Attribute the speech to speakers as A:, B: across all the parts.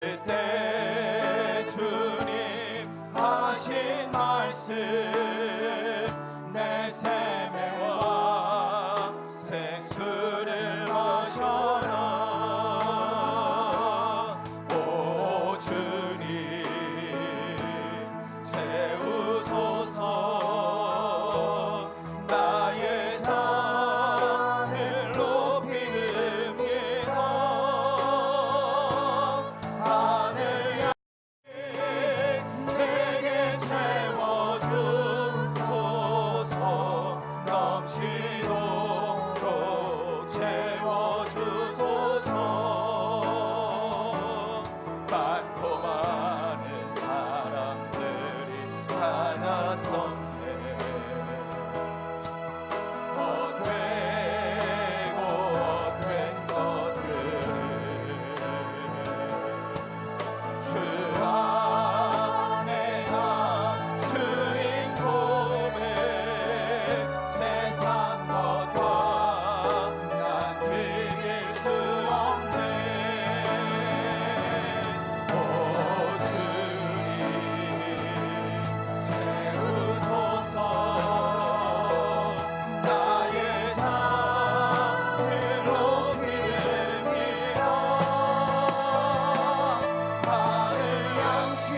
A: 그때 주님 하신 말씀 내 세매와 생수를 마셔라. 오 주님 채우소서. 나의 잔을 높이옵니다. 하늘 내게 채워주소서. 넘치도록 채워주소서. 많고 많은 사람들이 찾았었네. 헛되고 헛된 것들을 주 안에 나 주인 고백. 세상 것과 난 비길 수 없네. 오 주님 채우소서. 나의 잔을 높이옵니다. 하늘 양식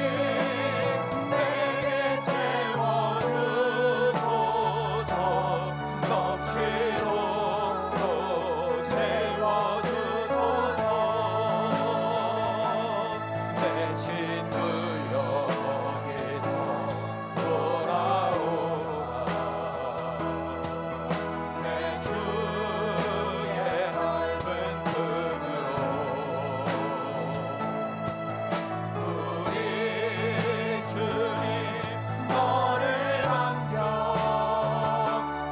A: 내게 채워주소서. 넘치도록 채워주소서. 내 친구 여기서 돌아오라. 내 주의 넓은 품으로 우리 주님 너를 안겨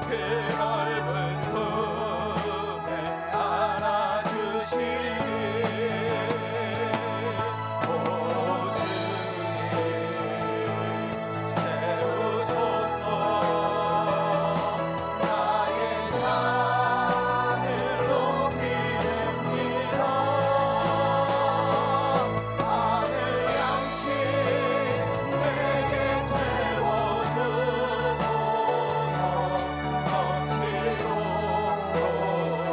A: 그 넓은 품에 안아주시리. 오 주님 채우소서. 나의 잔을 높이옵니다. 하늘 양식 내게 채워주소서. 넘치도록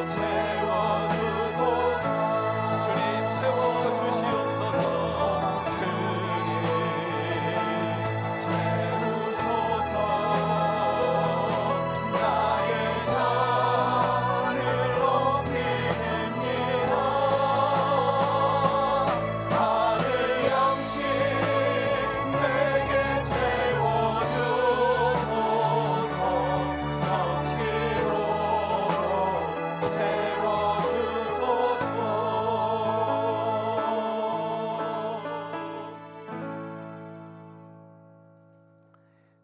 A: 채워주소서. 주님 채워주시옵소서. 주님 채우소서. 나의 잔을 높이옵니다. 하늘 양식 내게 채워주소서. 넘치도록 채워주소서.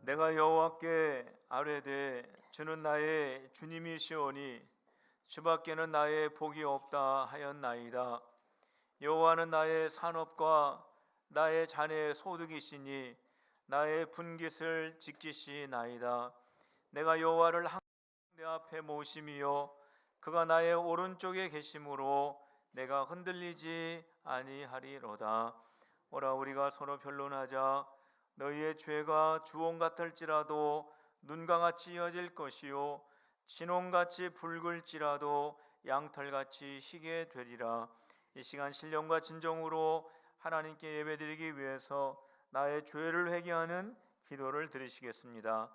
B: 내가 여호와께 아뢰되 주는 나의 주님이시오니 주밖에는 나의 복이 없다 하였나이다. 여호와는 나의 산업과 나의 자네의 소득이시니 나의 분깃을 지키시나이다. 내가 여호와를 항상 내 앞에 모심이요 그가 나의 오른쪽에 계심으로 내가 흔들리지 아니하리로다. 오라 우리가 서로 변론하자. 너희의 죄가 주홍 같을지라도 눈과같이 이어질 것이요 진홍같이 붉을지라도 양털같이 희게 되리라. 이 시간 신령과 진정으로 하나님께 예배드리기 위해서 나의 죄를 회개하는 기도를 드리시겠습니다.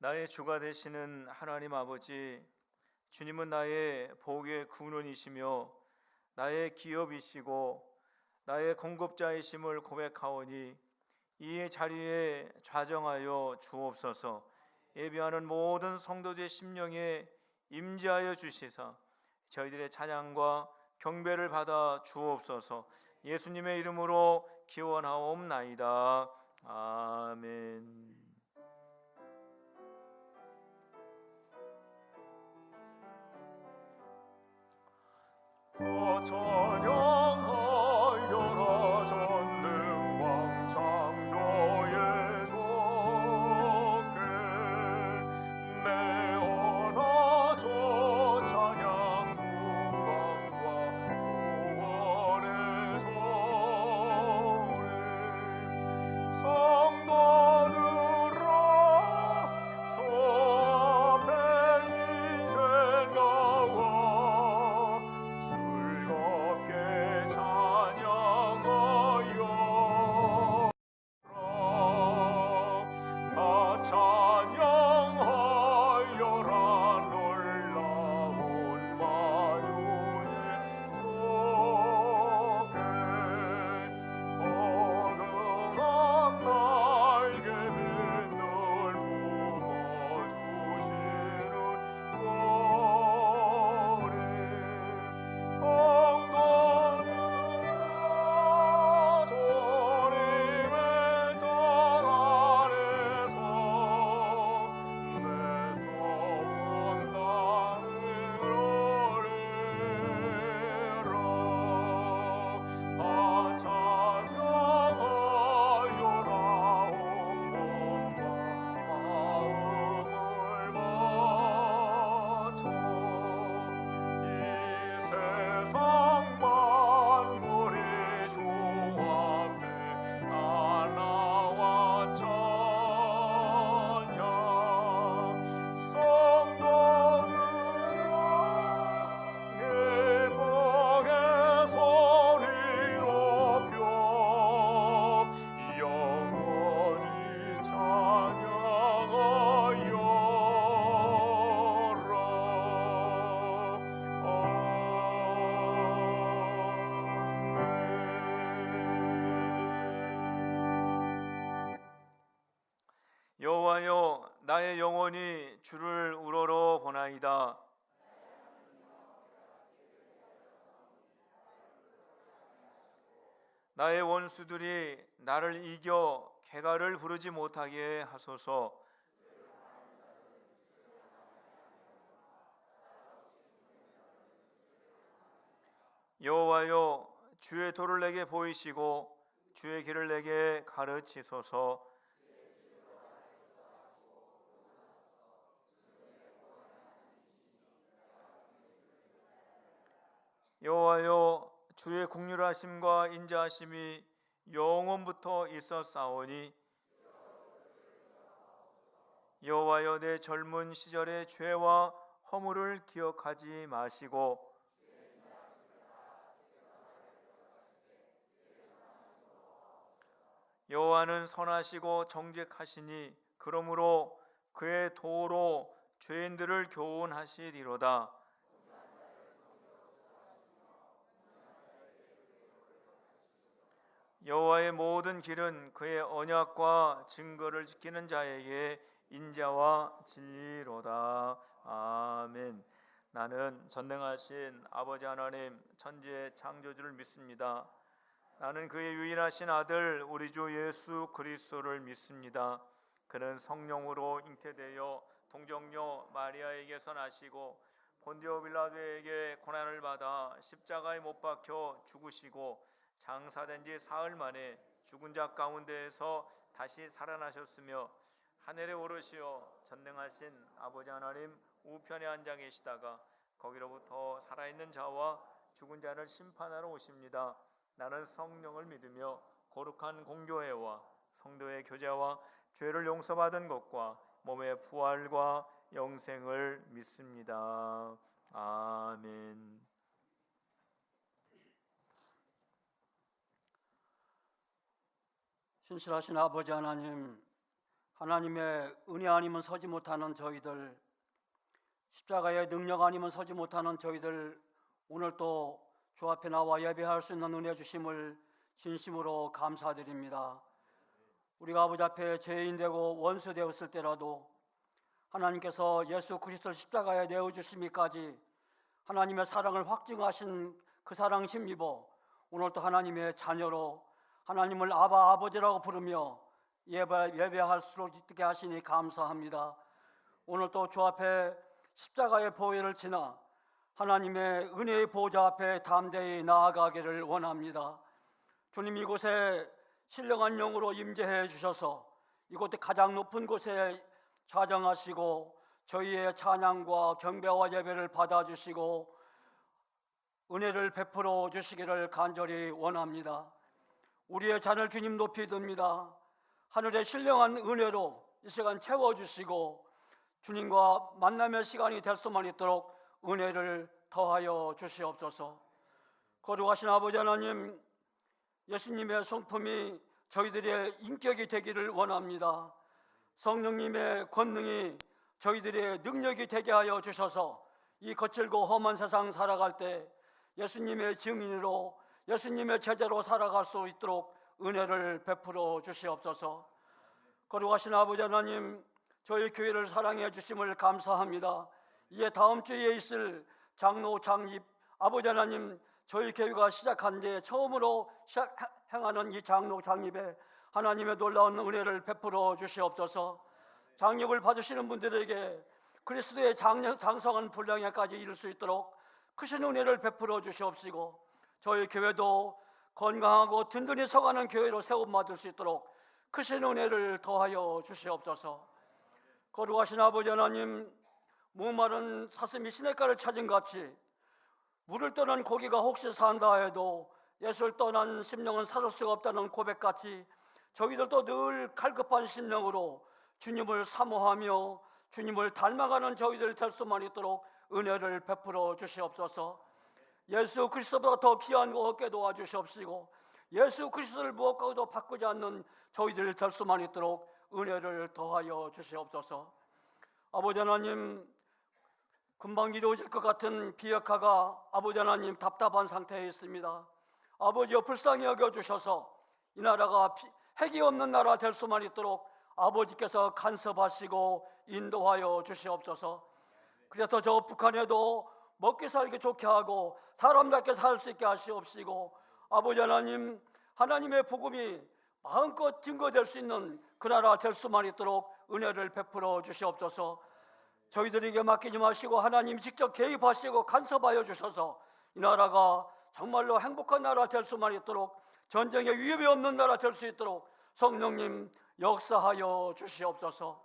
B: 나의 주가 되시는 하나님 아버지, 주님은 나의 복의 근원이시며 나의 기업이시고 나의 공급자이심을 고백하오니 이 자리에 좌정하여 주옵소서. 예배하는 모든 성도들의 심령에 임재하여 주시사 저희들의 찬양과 경배를 받아 주옵소서. 예수님의 이름으로 기원하옵나이다. 아멘.
A: 찬양하여라 전능왕 창조의 주께 내어놔줘 찬양 궁광과 구원의 소리 성도들아 주 앞에 이제 나와 즐겁게 찬양하여 다 찬양하여라 놀라운 만유의 주께 버금한 날개는 늘 품어주시는 주님 성도들아 주님의 뜰 아래서 내 소원 다하리라 다 찬양하여라 온몸과 마음을 바쳐 이 세상 만물이 주 앞에 다 나와 찬양 성도들아 예복의 소리 높여 영원히 찬양하여라.
B: 여호와여, 나의 영혼이 주를 우러러 보나이다. 나의 원수들이 나를 이겨 개가를 부르지 못하게 하소서. 여호와여, 주의 도를 내게 보이시고 주의 길을 내게 가르치소서. 여호와여, 주의 긍휼하심과 인자하심이 영원부터 있었사오니 여호와여, 내 젊은 시절의 죄와 허물을 기억하지 마시고 여호와는 선하시고 정직하시니 그러므로 그의 도로 죄인들을 교훈하시리로다. 여호와의 모든 길은 그의 언약과 증거를 지키는 자에게 인자와 진리로다. 아멘. 나는 전능하신 아버지 하나님 천지의 창조주를 믿습니다. 나는 그의 유일하신 아들 우리 주 예수 그리스도를 믿습니다. 그는 성령으로 잉태되어 동정녀 마리아에게서 나시고 본디오 빌라도에게 고난을 받아 십자가에 못 박혀 죽으시고 장사된 지 사흘 만에 죽은 자 가운데에서 다시 살아나셨으며 하늘에 오르시어 전능하신 아버지 하나님 우편에 앉아 계시다가 거기로부터 살아있는 자와 죽은 자를 심판하러 오십니다. 나는 성령을 믿으며 거룩한 공교회와 성도의 교제와 죄를 용서받은 것과 몸의 부활과 영생을 믿습니다. 아멘.
C: 신실하신 아버지 하나님, 하나님의 은혜 아니면 서지 못하는 저희들, 십자가의 능력 아니면 서지 못하는 저희들, 오늘 또 주 앞에 나와 예배할 수 있는 은혜 주심을 진심으로 감사드립니다. 우리가 아버지 앞에 죄인 되고 원수 되었을 때라도 하나님께서 예수 그리스도를 십자가에 내어주심이까지 하나님의 사랑을 확증하신 그 사랑 힘입어 오늘 또 하나님의 자녀로 하나님을 아바 아버지라고 부르며 예배할 수 있게 하시니 감사합니다. 오늘 또 주 앞에 십자가의 보혈을 지나 하나님의 은혜의 보좌 앞에 담대히 나아가기를 원합니다. 주님, 이곳에 신령한 영으로 임재해 주셔서 이곳에 가장 높은 곳에 좌정하시고 저희의 찬양과 경배와 예배를 받아주시고 은혜를 베풀어 주시기를 간절히 원합니다. 우리의 잔을 주님 높이 듭니다. 하늘의 신령한 은혜로 이 시간 채워주시고 주님과 만남의 시간이 될 수만 있도록 은혜를 더하여 주시옵소서. 거룩하신 아버지 하나님, 예수님의 성품이 저희들의 인격이 되기를 원합니다. 성령님의 권능이 저희들의 능력이 되게 하여 주셔서 이 거칠고 험한 세상 살아갈 때 예수님의 증인으로 예수님의 제자로 살아갈 수 있도록 은혜를 베풀어 주시옵소서. 거룩하신 아버지 하나님, 저희 교회를 사랑해 주심을 감사합니다. 이제 다음 주에 있을 장로 장립, 아버지 하나님, 저희 교회가 시작한 데 처음으로 행하는 이 장로 장립에 하나님의 놀라운 은혜를 베풀어 주시옵소서. 장립을 받으시는 분들에게 그리스도의 장성한 분량에까지 이를 수 있도록 크신 은혜를 베풀어 주시옵시고 저희 교회도 건강하고 든든히 서가는 교회로 세움받을 수 있도록 크신 은혜를 더하여 주시옵소서. 거룩하신 아버지 하나님, 목마른 사슴이 시냇가를 찾은 같이 물을 떠난 고기가 혹시 산다 해도 예수를 떠난 심령은 살을 수가 없다는 고백같이 저희들도 늘 갈급한 심령으로 주님을 사모하며 주님을 닮아가는 저희들 될 수만 있도록 은혜를 베풀어 주시옵소서. 예수 그리스도보다 더 귀한 거 없게 도와주시옵시고 예수 그리스도를 무엇과도 바꾸지 않는 저희들 될 수만 있도록 은혜를 더하여 주시옵소서. 아버지 하나님, 금방 이루어질 것 같은 비역화가 아버지 하나님 답답한 상태에 있습니다. 아버지여, 불쌍히 여겨주셔서 이 나라가 핵이 없는 나라 될 수만 있도록 아버지께서 간섭하시고 인도하여 주시옵소서. 그래서 저 북한에도 먹기 살기 좋게 하고 사람답게 살 수 있게 하시옵시고 아버지 하나님, 하나님의 복음이 마음껏 증거될 수 있는 그 나라 될 수만 있도록 은혜를 베풀어 주시옵소서. 저희들에게 맡기지 마시고 하나님 직접 개입하시고 간섭하여 주셔서 이 나라가 정말로 행복한 나라 될 수만 있도록 전쟁에 위협이 없는 나라 될 수 있도록 성령님 역사하여 주시옵소서.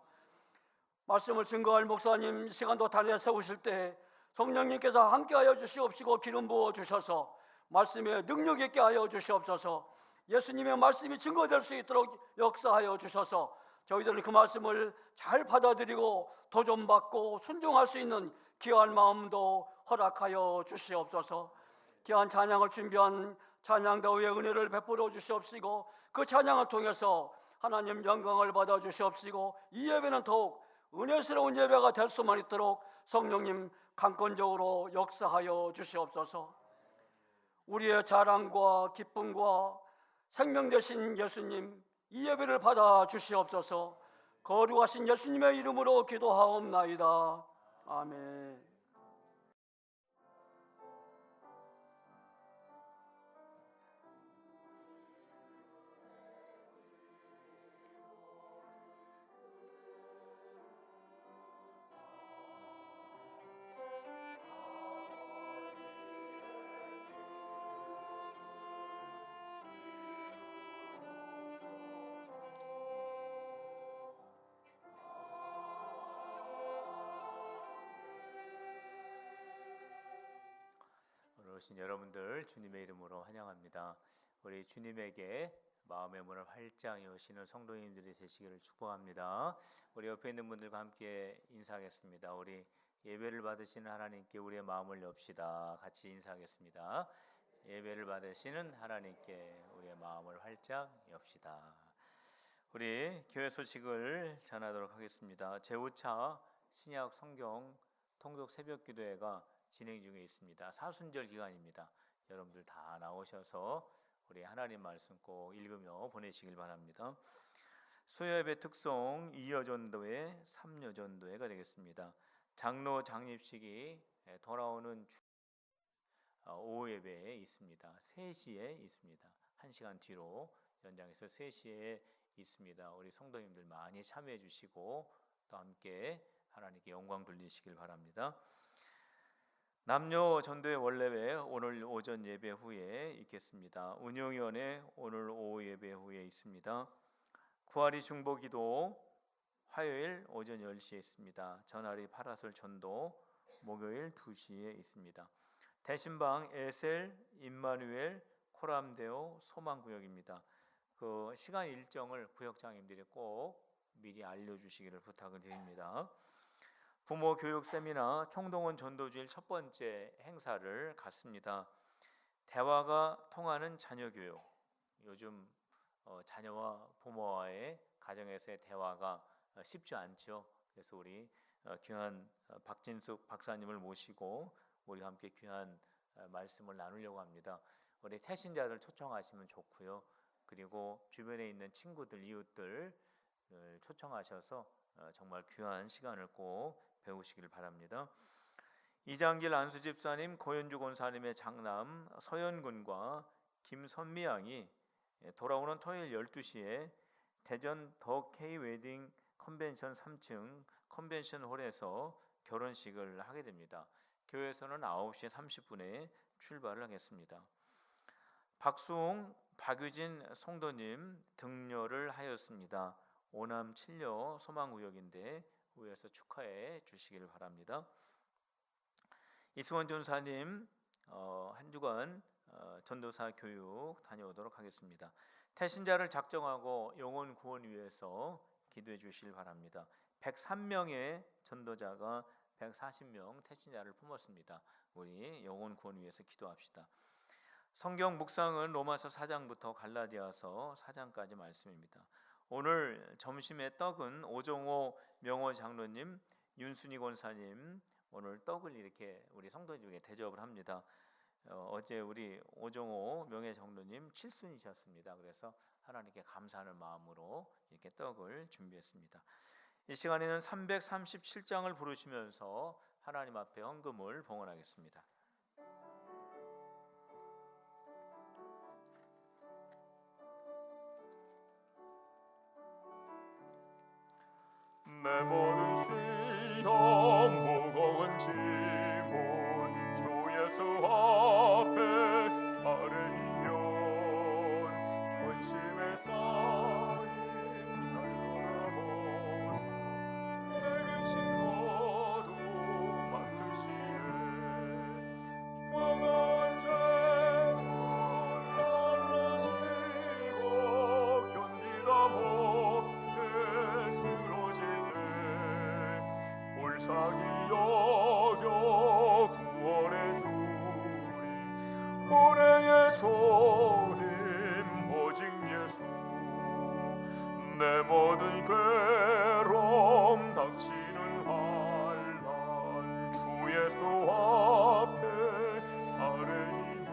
C: 말씀을 증거할 목사님 이 시간도 단에 세우실 때 성령님께서 함께하여 주시옵시고 기름 부어 주셔서 말씀에 능력 있게 하여 주시옵소서. 예수님의 말씀이 증거될 수 있도록 역사하여 주셔서 저희들은 그 말씀을 잘 받아들이고 도전받고 순종할 수 있는 귀한 마음도 허락하여 주시옵소서. 귀한 찬양을 준비한 찬양다우의 은혜를 베풀어 주시옵시고 그 찬양을 통해서 하나님 영광을 받아 주시옵시고 이 예배는 더욱 은혜스러운 예배가 될 수만 있도록 성령님 강권적으로 역사하여 주시옵소서. 우리의 자랑과 기쁨과 생명 되신 예수님, 이 예배를 받아 주시옵소서. 거룩하신 예수님의 이름으로 기도하옵나이다. 아멘.
B: 오신 여러분들 주님의 이름으로 환영합니다. 우리 주님에게 마음의 문을 활짝 여시는 성도님들이 되시기를 축복합니다. 우리 옆에 있는 분들과 함께 인사하겠습니다. 우리 예배를 받으시는 하나님께 우리의 마음을 엽시다. 같이 인사하겠습니다. 예배를 받으시는 하나님께 우리의 마음을 활짝 엽시다. 우리 교회 소식을 전하도록 하겠습니다. 제5차 신약 성경 통독 새벽 기도회가 진행 중에 있습니다. 사순절 기간입니다. 여러분들 다 나오셔서 우리 하나님 말씀 꼭 읽으며 보내시길 바랍니다. 수요예배 특송 2여 전도회, 3여 전도회가 되겠습니다. 장로 장립식이 돌아오는 오후 예배에 있습니다. 3시에 있습니다. 1시간 뒤로 연장해서 3시에 있습니다. 우리 성도님들 많이 참여해 주시고 또 함께 하나님께 영광 돌리시길 바랍니다. 남녀 전도회 원래회 오늘 오전 예배 후에 있겠습니다. 운영위원회 오늘 오후 예배 후에 있습니다. 구하리 중보기도 화요일 오전 10시에 있습니다. 전하리 파라솔 전도 목요일 2시에 있습니다. 대신방 에셀, 임마누엘, 코람데오, 소망구역입니다. 그 시간 일정을 구역장님들이 꼭 미리 알려주시기를 부탁을 드립니다. 부모 교육 세미나 총동원 전도주일 첫 번째 행사를 갖습니다. 대화가 통하는 자녀 교육. 요즘 자녀와 부모와의 가정에서의 대화가 쉽지 않죠. 그래서 우리 귀한 박진숙 박사님을 모시고 우리와 함께 귀한 말씀을 나누려고 합니다. 우리 태신자들 초청하시면 좋고요. 그리고 주변에 있는 친구들, 이웃들 초청하셔서 정말 귀한 시간을 꼭 배우시길 바랍니다. 이장길 안수집사님, 고현주 권사님의 장남 서현군과 김선미 양이 돌아오는 토요일 12시에 대전 더 K 웨딩 컨벤션 3층 컨벤션홀에서 결혼식을 하게 됩니다. 교회에서는 9시 30분에 출발을 하겠습니다. 박수홍, 박유진 성도님 등려를 하였습니다. 오남 7려 소망구역인데 위에서 축하해 주시길 바랍니다. 이승원 전사님 한 주간 전도사 교육 다녀오도록 하겠습니다. 태신자를 작정하고 영혼 구원 위해서 기도해 주시길 바랍니다. 103명의 전도자가 140명 태신자를 품었습니다. 우리 영혼 구원 위해서 기도합시다. 성경 묵상은 로마서 4장부터 갈라디아서 4장까지 말씀입니다. 오늘 점심의 떡은 오종호 명호 장로님, 윤순희 권사님 오늘 떡을 이렇게 우리 성도님에게 대접을 합니다. 어제 우리 오종호 명예 장로님 칠순이셨습니다. 그래서 하나님께 감사하는 마음으로 이렇게 떡을 준비했습니다. 이 시간에는 337장을 부르시면서 하나님 앞에 헌금을 봉헌하겠습니다.
A: 내 모든 시험 무거운 짐을 주 예수 앞에 아뢰이면 근심에 쌓인 날려다보사 내게 신고도 맡으시네. 무거운 죄물 날라지고 견디다 못해 쓰러질 불쌍히 여겨 구원해 주리 은혜의 조림 오직 예수. 내 모든 괴로움 닥치는 환난 주 예수 앞에 아뢰이면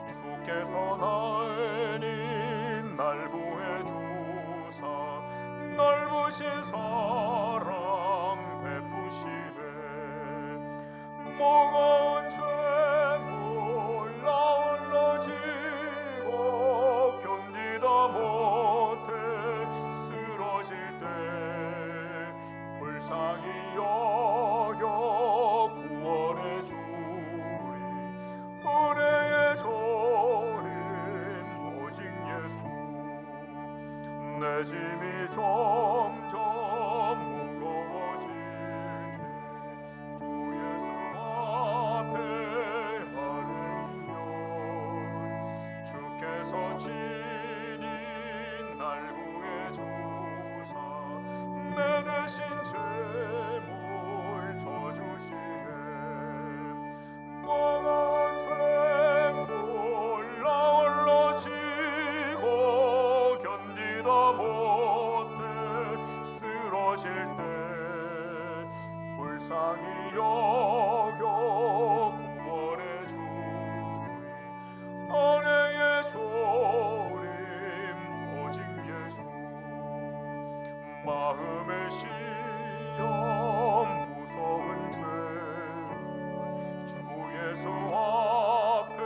A: 주께서 나의 날 구해 주사 넓으신 사랑 베푸시네. 무거운 죄물 나올라지고 견디다 못해 쓰러질 때 불쌍히 여겨 구원해 주리 은혜의 조림 오직 예수. 내 짐이 점점 무거워질 때 주 예수 앞에 아뢰면 주께서 친히 날 구해 주사 내 대신 죄물 져주시네. 무거운 죄물 나올라지고 견디다 불쌍히 여겨 구원해 주리 은혜의 조림 오직 예수 마음의 시험 무서운 죄 주 예수 앞에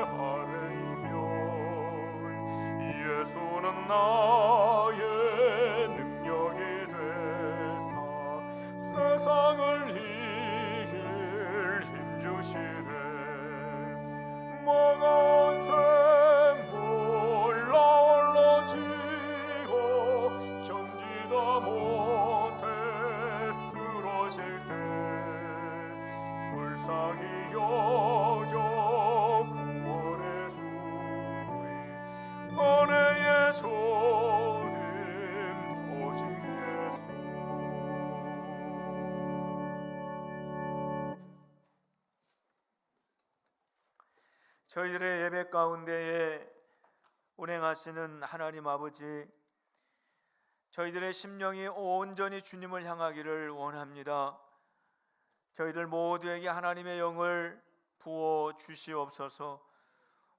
A: 아뢰이면 예수는 나의 능력이 되사 세상을 이길 힘주시네 멍한 죄물 나홀로 지고 견디다 못해 쓰러질 때 불쌍히 여겨 구원해 주리 은혜의 조림 오직 예수
B: 저희들의 예배 가운데에 운행하시는 하나님 아버지, 저희들의 심령이 온전히 주님을 향하기를 원합니다. 저희들 모두에게 하나님의 영을 부어 주시옵소서.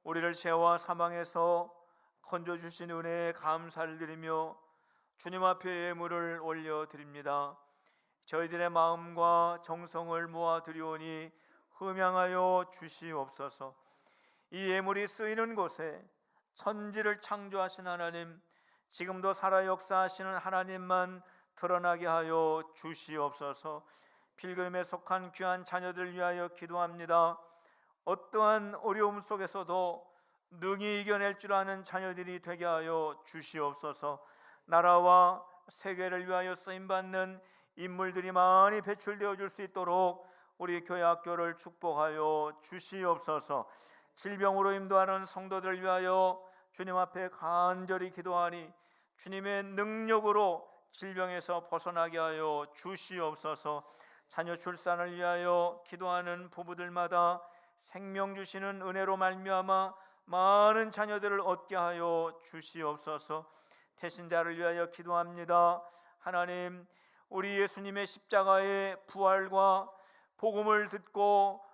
B: 우리를 죄와 사망에서 건져주신 은혜에 감사를 드리며 주님 앞에 예물을 올려드립니다. 저희들의 마음과 정성을 모아드리오니 흠양하여 주시옵소서. 이 예물이 쓰이는 곳에 천지를 창조하신 하나님, 지금도 살아 역사하시는 하나님만 드러나게 하여 주시옵소서. 필그림에 속한 귀한 자녀들 위하여 기도합니다. 어떠한 어려움 속에서도 능히 이겨낼 줄 아는 자녀들이 되게 하여 주시옵소서. 나라와 세계를 위하여 쓰임받는 인물들이 많이 배출되어 줄 수 있도록 우리 교회 학교를 축복하여 주시옵소서. 질병으로 인도하는 성도들을 위하여 주님 앞에 간절히 기도하니 주님의 능력으로 질병에서 벗어나게 하여 주시옵소서. 자녀 출산을 위하여 기도하는 부부들마다 생명 주시는 은혜로 말미암아 많은 자녀들을 얻게 하여 주시옵소서. 태신자를 위하여 기도합니다. 하나님, 우리 예수님의 십자가의 부활과 복음을 듣고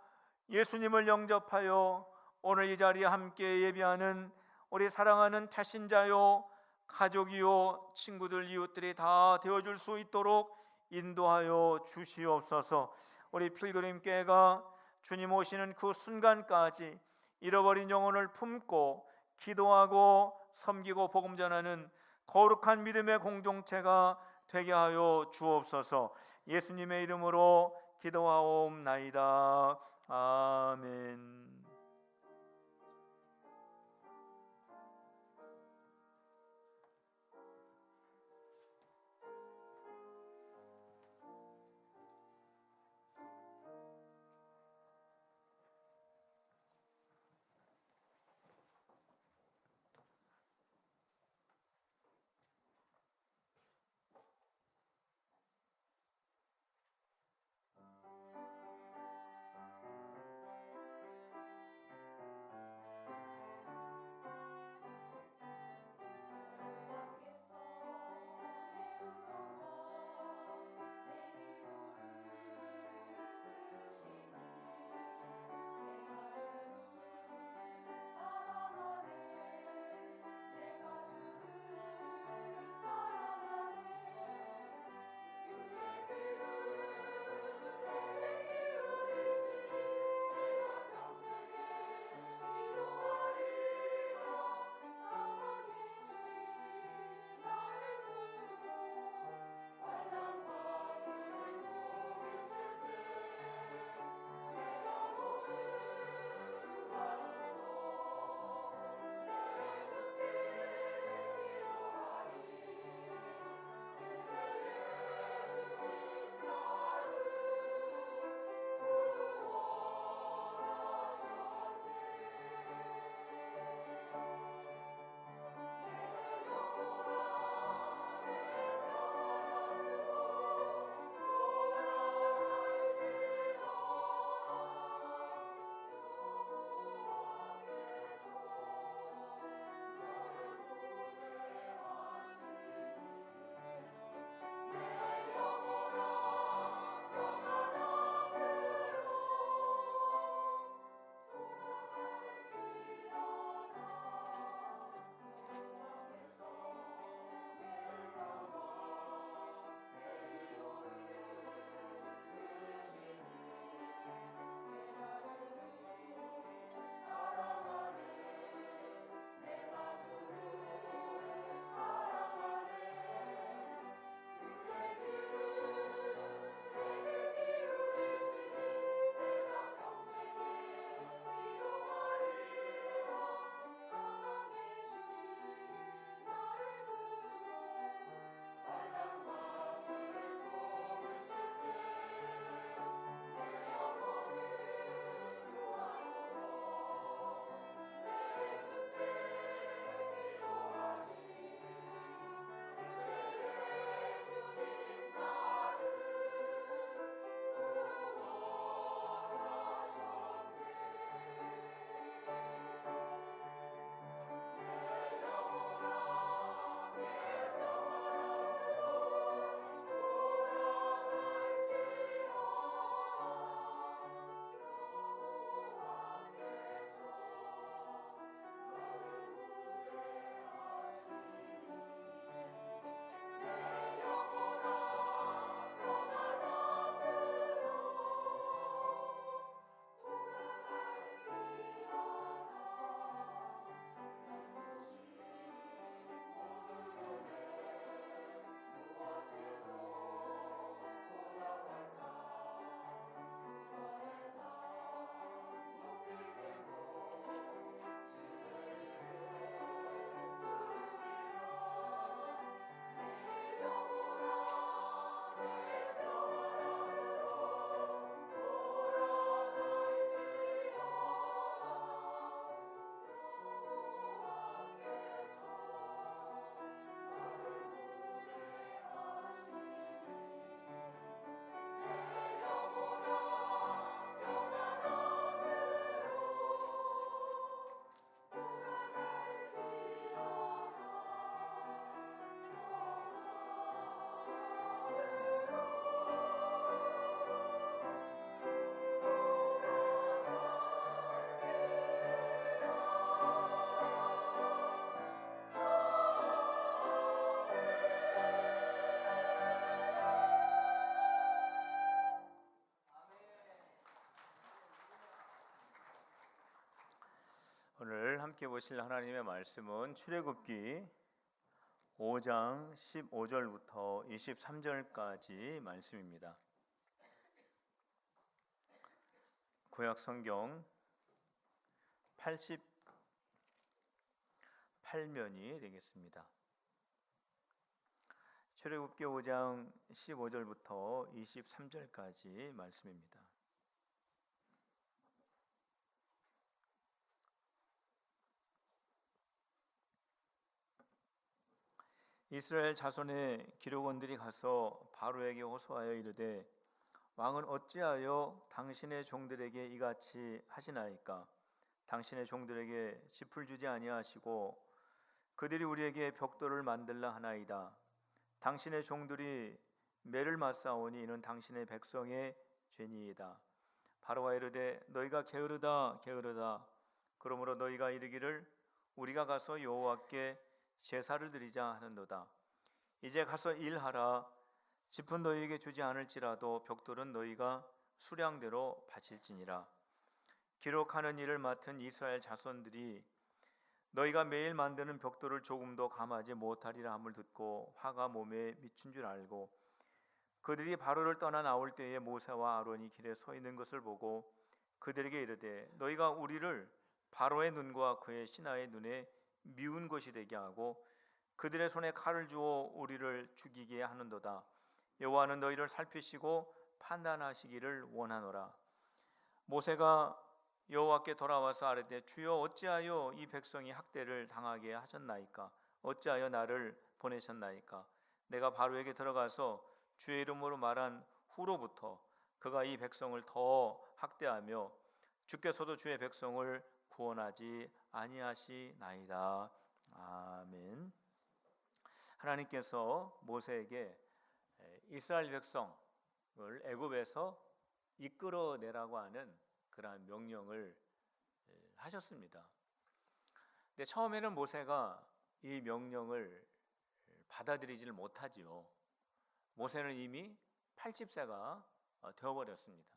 B: 예수님을 영접하여 오늘 이 자리에 함께 예배하는 우리 사랑하는 태신자요, 가족이요, 친구들, 이웃들이 다 되어줄 수 있도록 인도하여 주시옵소서. 우리 필그림교회가 주님 오시는 그 순간까지 잃어버린 영혼을 품고 기도하고 섬기고 복음 전하는 거룩한 믿음의 공동체가 되게 하여 주옵소서. 예수님의 이름으로 기도하옵나이다. 아멘. 보실 하나님의 말씀은 출애굽기 5장 15절부터 23절까지 말씀입니다. 구약 성경 88면이 되겠습니다. 출애굽기 5장 15절부터 23절까지 말씀입니다. 이스라엘 자손의 기록원들이 가서 바로에게 호소하여 이르되 왕은 어찌하여 당신의 종들에게 이같이 하시나이까? 당신의 종들에게 짚을 주지 아니하시고 그들이 우리에게 벽돌을 만들라 하나이다. 당신의 종들이 매를 맞사오니 이는 당신의 백성의 죄니이다. 바로가 이르되 너희가 게으르다 게으르다. 그러므로 너희가 이르기를 우리가 가서 여호와께 제사를 드리자 하는도다. 이제 가서 일하라. 짚은 너희에게 주지 않을지라도 벽돌은 너희가 수량대로 바칠지니라. 기록하는 일을 맡은 이스라엘 자손들이 너희가 매일 만드는 벽돌을 조금도 감하지 못하리라 함을 듣고 화가 몸에 미친 줄 알고 그들이 바로를 떠나 나올 때에 모세와 아론이 길에 서 있는 것을 보고 그들에게 이르되 너희가 우리를 바로의 눈과 그의 신하의 눈에 미운 것이 되게 하고 그들의 손에 칼을 주어 우리를 죽이게 하는도다. 여호와는 너희를 살피시고 판단하시기를 원하노라. 모세가 여호와께 돌아와서 아뢰되 주여 어찌하여 이 백성이 학대를 당하게 하셨나이까? 어찌하여 나를 보내셨나이까? 내가 바로에게 들어가서 주의 이름으로 말한 후로부터 그가 이 백성을 더 학대하며 주께서도 주의 백성을 구원하지 아니하시나이다. 아멘. 하나님께서 모세에게 이스라엘 백성을 애굽에서 이끌어내라고 하는 그러한 명령을 하셨습니다. 근데 처음에는 모세가 이 명령을 받아들이지를 못하지요. 모세는 이미 80세가 되어버렸습니다.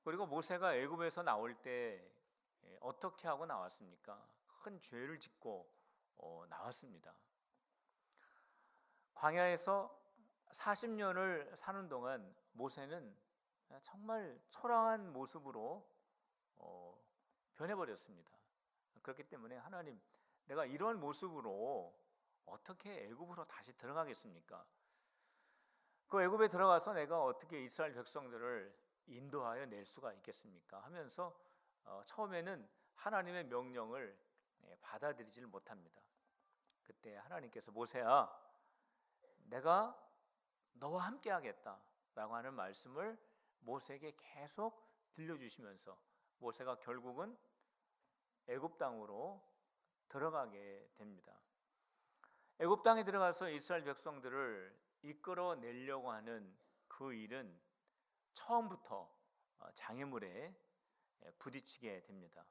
B: 그리고 모세가 애굽에서 나올 때 어떻게 하고 나왔습니까? 큰 죄를 짓고 나왔습니다. 광야에서 40년을 사는 동안 모세는 정말 초라한 모습으로 변해버렸습니다. 그렇기 때문에 하나님, 내가 이런 모습으로 어떻게 애굽으로 다시 들어가겠습니까? 그 애굽에 들어가서 내가 어떻게 이스라엘 백성들을 인도하여 낼 수가 있겠습니까? 하면서 처음에는 하나님의 명령을 받아들이지를 못합니다. 그때 하나님께서 모세야, 내가 너와 함께 하겠다라고 하는 말씀을 모세에게 계속 들려주시면서 모세가 결국은 애굽 땅으로 들어가게 됩니다. 애굽 땅에 들어가서 이스라엘 백성들을 이끌어내려고 하는 그 일은 처음부터 장애물에 부딪히게 됩니다.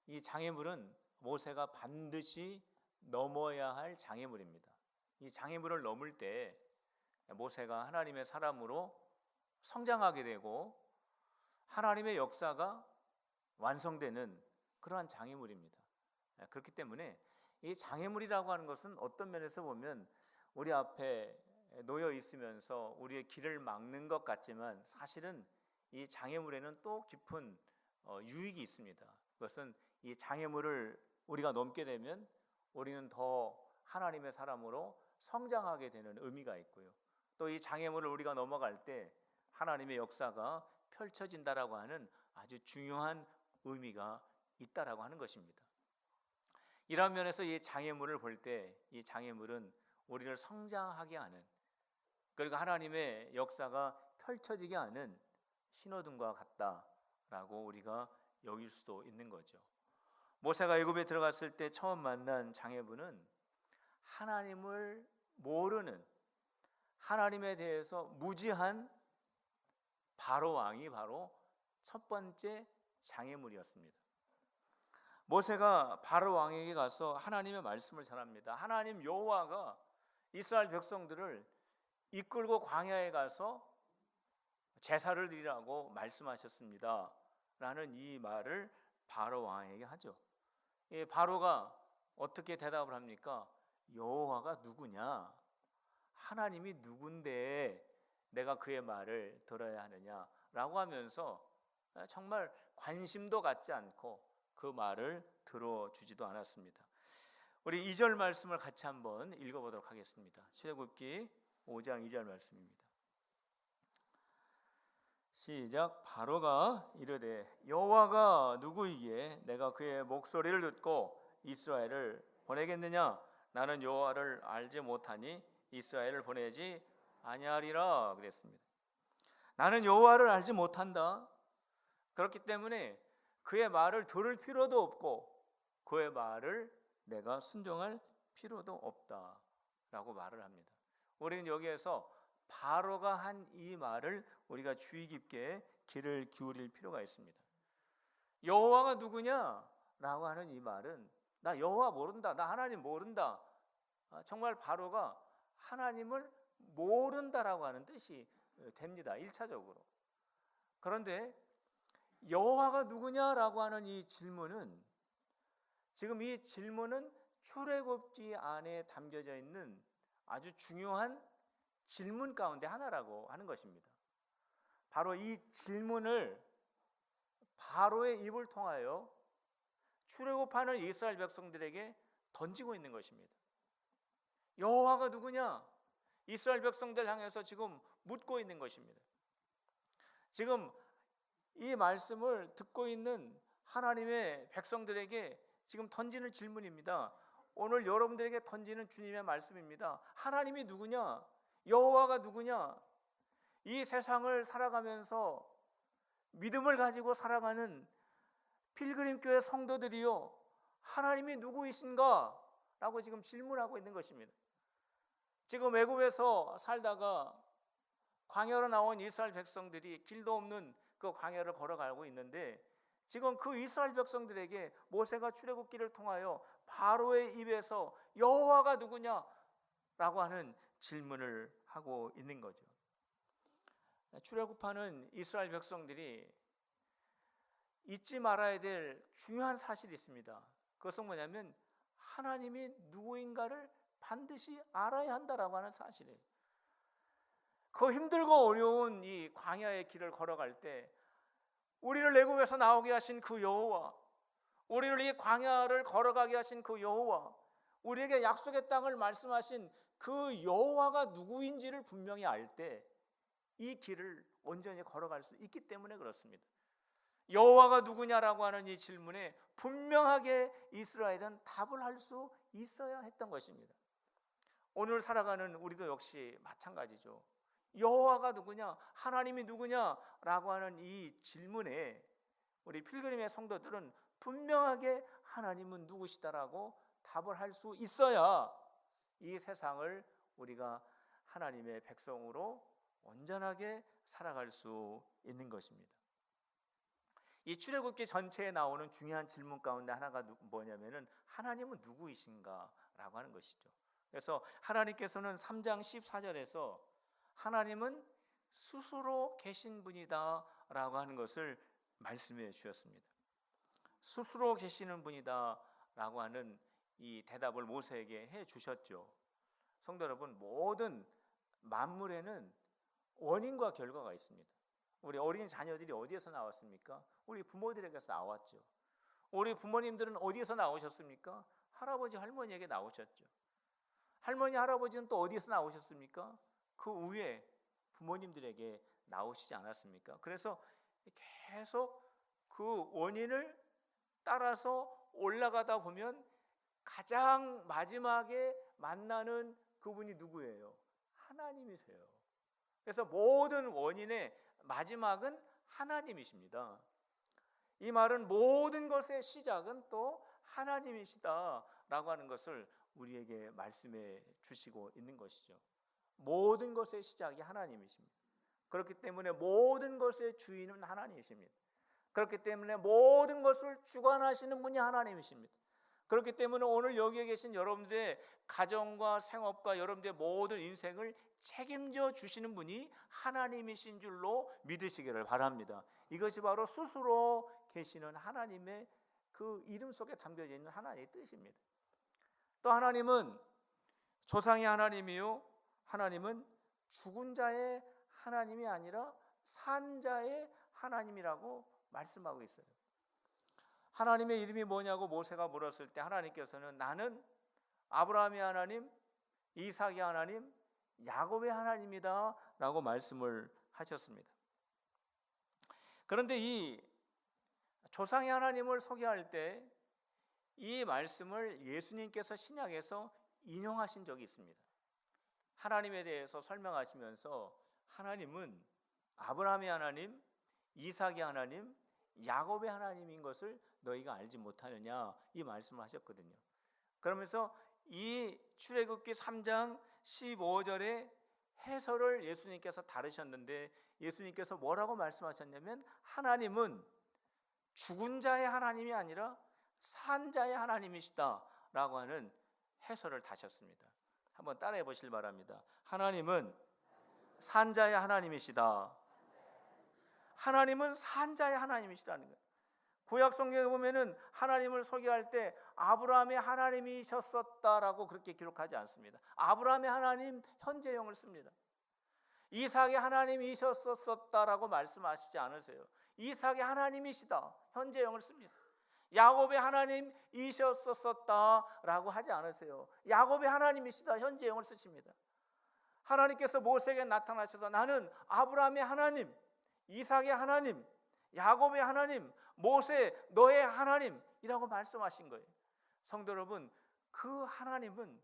B: 이 장애물은 모세가 반드시 넘어야 할 장애물입니다. 이 장애물을 넘을 때 모세가 하나님의 사람으로 성장하게 되고 하나님의 역사가 완성되는 그러한 장애물입니다. 그렇기 때문에 이 장애물이라고 하는 것은 어떤 면에서 보면 우리 앞에 놓여 있으면서 우리의 길을 막는 것 같지만 사실은 이 장애물에는 또 깊은 유익이 있습니다. 그것은 이 장애물을 우리가 넘게 되면 우리는 더 하나님의 사람으로 성장하게 되는 의미가 있고요. 또 이 장애물을 우리가 넘어갈 때 하나님의 역사가 펼쳐진다라고 하는 아주 중요한 의미가 있다라고 하는 것입니다. 이런 면에서 이 장애물을 볼 때 이 장애물은 우리를 성장하게 하는, 그리고 하나님의 역사가 펼쳐지게 하는 신호등과 같다라고 우리가 여길 수도 있는 거죠. 모세가 애굽에 들어갔을 때 처음 만난 장애물은 하나님을 모르는, 하나님에 대해서 무지한 바로 왕이 바로 첫 번째 장애물이었습니다. 모세가 바로 왕에게 가서 하나님의 말씀을 전합니다. 하나님 여호와가 이스라엘 백성들을 이끌고 광야에 가서 제사를 드리라고 말씀하셨습니다 라는 이 말을 바로 왕에게 하죠. 바로가 어떻게 대답을 합니까? 여호와가 누구냐? 하나님이 누군데 내가 그의 말을 들어야 하느냐라고 하면서 정말 관심도 갖지 않고 그 말을 들어주지도 않았습니다. 우리 2절 말씀을 같이 한번 읽어보도록 하겠습니다. 출애굽기 5장 2절 말씀입니다. 시작. 바로가 이르되 여호와가 누구이기에 내가 그의 목소리를 듣고 이스라엘을 보내겠느냐? 나는 여호와를 알지 못하니 이스라엘을 보내지 아니하리라 그랬습니다. 나는 여호와를 알지 못한다. 그렇기 때문에 그의 말을 들을 필요도 없고 그의 말을 내가 순종할 필요도 없다라고 말을 합니다. 우리는 여기에서 바로가 한 이 말을 우리가 주의 깊게 귀를 기울일 필요가 있습니다. 여호와가 누구냐라고 하는 이 말은 나 여호와 모른다, 나 하나님 모른다. 정말 바로가 하나님을 모른다라고 하는 뜻이 됩니다. 1차적으로. 그런데 여호와가 누구냐라고 하는 이 질문은, 지금 이 질문은 출애굽기 안에 담겨져 있는 아주 중요한 질문 가운데 하나라고 하는 것입니다. 바로 이 질문을 바로의 입을 통하여 출애굽하는 이스라엘 백성들에게 던지고 있는 것입니다. 여호와가 누구냐? 이스라엘 백성들 향해서 지금 묻고 있는 것입니다. 지금 이 말씀을 듣고 있는 하나님의 백성들에게 지금 던지는 질문입니다. 오늘 여러분들에게 던지는 주님의 말씀입니다. 하나님이 누구냐? 여호와가 누구냐? 이 세상을 살아가면서 믿음을 가지고 살아가는 필그림교회 성도들이요, 하나님이 누구이신가? 라고 지금 질문하고 있는 것입니다. 지금 애굽에서 살다가 광야로 나온 이스라엘 백성들이 길도 없는 그 광야를 걸어가고 있는데, 지금 그 이스라엘 백성들에게 모세가 출애굽기를 통하여 바로의 입에서 여호와가 누구냐라고 하는 질문을 하고 있는 거죠. 출애굽하는 이스라엘 백성들이 잊지 말아야 될 중요한 사실이 있습니다. 그것은 뭐냐면 하나님이 누구인가를 반드시 알아야 한다라고 하는 사실이에요. 그 힘들고 어려운 이 광야의 길을 걸어갈 때 우리를 애굽에서 나오게 하신 그 여호와, 우리를 이 광야를 걸어가게 하신 그 여호와, 우리에게 약속의 땅을 말씀하신 그 여호와가 누구인지를 분명히 알 때 이 길을 온전히 걸어갈 수 있기 때문에 그렇습니다. 여호와가 누구냐라고 하는 이 질문에 분명하게 이스라엘은 답을 할 수 있어야 했던 것입니다. 오늘 살아가는 우리도 역시 마찬가지죠. 여호와가 누구냐, 하나님이 누구냐라고 하는 이 질문에 우리 필그림의 성도들은 분명하게 하나님은 누구시다라고 답을 할 수 있어야 이 세상을 우리가 하나님의 백성으로 온전하게 살아갈 수 있는 것입니다. 이 출애굽기 전체에 나오는 중요한 질문 가운데 하나가 뭐냐면은 하나님은 누구이신가라고 하는 것이죠. 그래서 하나님께서는 3장 14절에서 하나님은 스스로 계신 분이다라고 하는 것을 말씀해 주셨습니다. 스스로 계시는 분이다라고 하는 이 대답을 모세에게 해 주셨죠. 성도 여러분, 모든 만물에는 원인과 결과가 있습니다. 우리 어린 자녀들이 어디에서 나왔습니까? 우리 부모들에게서 나왔죠. 우리 부모님들은 어디에서 나오셨습니까? 할아버지 할머니에게 나오셨죠. 할머니 할아버지는 또 어디에서 나오셨습니까? 그 위에 부모님들에게 나오시지 않았습니까? 그래서 계속 그 원인을 따라서 올라가다 보면 가장 마지막에 만나는 그분이 누구예요? 하나님이세요. 그래서 모든 원인의 마지막은 하나님이십니다. 이 말은 모든 것의 시작은 또 하나님이시다라고 하는 것을 우리에게 말씀해 주시고 있는 것이죠. 모든 것의 시작이 하나님이십니다. 그렇기 때문에 모든 것의 주인은 하나님이십니다. 그렇기 때문에 모든 것을 주관하시는 분이 하나님이십니다. 그렇기 때문에 오늘 여기에 계신 여러분들의 가정과 생업과 여러분들의 모든 인생을 책임져 주시는 분이 하나님이신 줄로 믿으시기를 바랍니다. 이것이 바로 스스로 계시는 하나님의 그 이름 속에 담겨져 있는 하나님의 뜻입니다. 또 하나님은 조상의 하나님이요, 하나님은 죽은 자의 하나님이 아니라 산 자의 하나님이라고 말씀하고 있어요. 하나님의 이름이 뭐냐고 모세가 물었을 때 하나님께서는 나는 아브라함의 하나님, 이삭의 하나님, 야곱의 하나님이다 라고 말씀을 하셨습니다. 그런데 이 조상의 하나님을 소개할 때 이 말씀을 예수님께서 신약에서 인용하신 적이 있습니다. 하나님에 대해서 설명하시면서 하나님은 아브라함의 하나님, 이삭의 하나님, 야곱의 하나님인 것을 너희가 알지 못하느냐 이 말씀을 하셨거든요. 그러면서 이 출애굽기 3장 15절의 해설을 예수님께서 다루셨는데 예수님께서 뭐라고 말씀하셨냐면 하나님은 죽은 자의 하나님이 아니라 산 자의 하나님이시다 라고 하는 해설을 다셨습니다. 한번 따라해 보시길 바랍니다. 하나님은 산 자의 하나님이시다. 하나님은 산 자의 하나님이시다는 거예요. 구약 성경에 보면은 하나님을 소개할 때 아브라함의 하나님이셨었다라고 그렇게 기록하지 않습니다. 아브라함의 하나님 현재형을 씁니다. 이삭의 하나님이셨었다라고 말씀하시지 않으세요. 이삭의 하나님이시다 현재형을 씁니다. 야곱의 하나님이셨었다라고 하지 않으세요. 야곱의 하나님이시다 현재형을 쓰십니다. 하나님께서 모세에게 나타나셔서 나는 아브라함의 하나님, 이삭의 하나님, 야곱의 하나님, 모세 너의 하나님이라고 말씀하신 거예요. 성도 여러분, 그 하나님은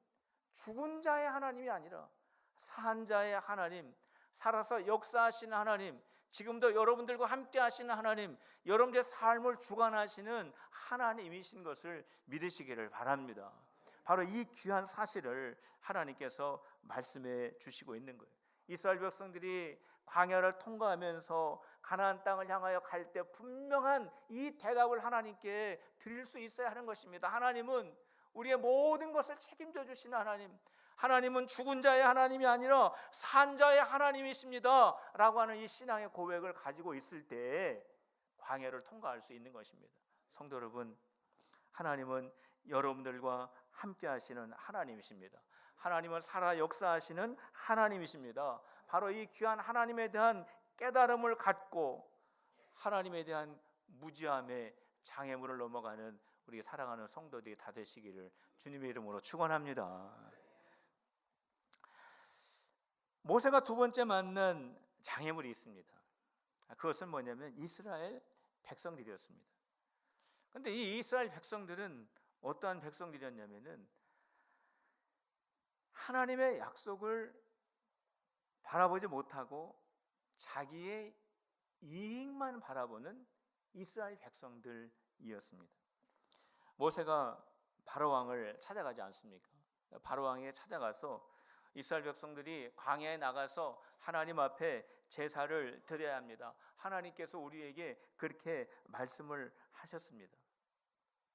B: 죽은 자의 하나님이 아니라 산 자의 하나님, 살아서 역사하시는 하나님, 지금도 여러분들과 함께 하시는 하나님, 여러분들의 삶을 주관하시는 하나님이신 것을 믿으시기를 바랍니다. 바로 이 귀한 사실을 하나님께서 말씀해 주시고 있는 거예요. 이스라엘 백성들이 광야를 통과하면서 가나안 땅을 향하여 갈 때 분명한 이 대답을 하나님께 드릴 수 있어야 하는 것입니다. 하나님은 우리의 모든 것을 책임져 주시는 하나님, 하나님은 죽은 자의 하나님이 아니라 산 자의 하나님이십니다 라고 하는 이 신앙의 고백을 가지고 있을 때 광야를 통과할 수 있는 것입니다. 성도 여러분, 하나님은 여러분들과 함께 하시는 하나님이십니다. 하나님은 살아 역사하시는 하나님이십니다. 바로 이 귀한 하나님에 대한 깨달음을 갖고 하나님에 대한 무지함의 장애물을 넘어가는 우리 사랑하는 성도들이 다 되시기를 주님의 이름으로 축원합니다. 모세가 두 번째 만난 장애물이 있습니다. 그것은 뭐냐면 이스라엘 백성들이었습니다. 그런데 이 이스라엘 백성들은 어떠한 백성들이었냐면은 하나님의 약속을 바라보지 못하고 자기의 이익만 바라보는 이스라엘 백성들이었습니다. 모세가 바로 왕을 찾아가지 않습니까? 바로 왕에 찾아가서 이스라엘 백성들이 광야에 나가서 하나님 앞에 제사를 드려야 합니다. 하나님께서 우리에게 그렇게 말씀을 하셨습니다.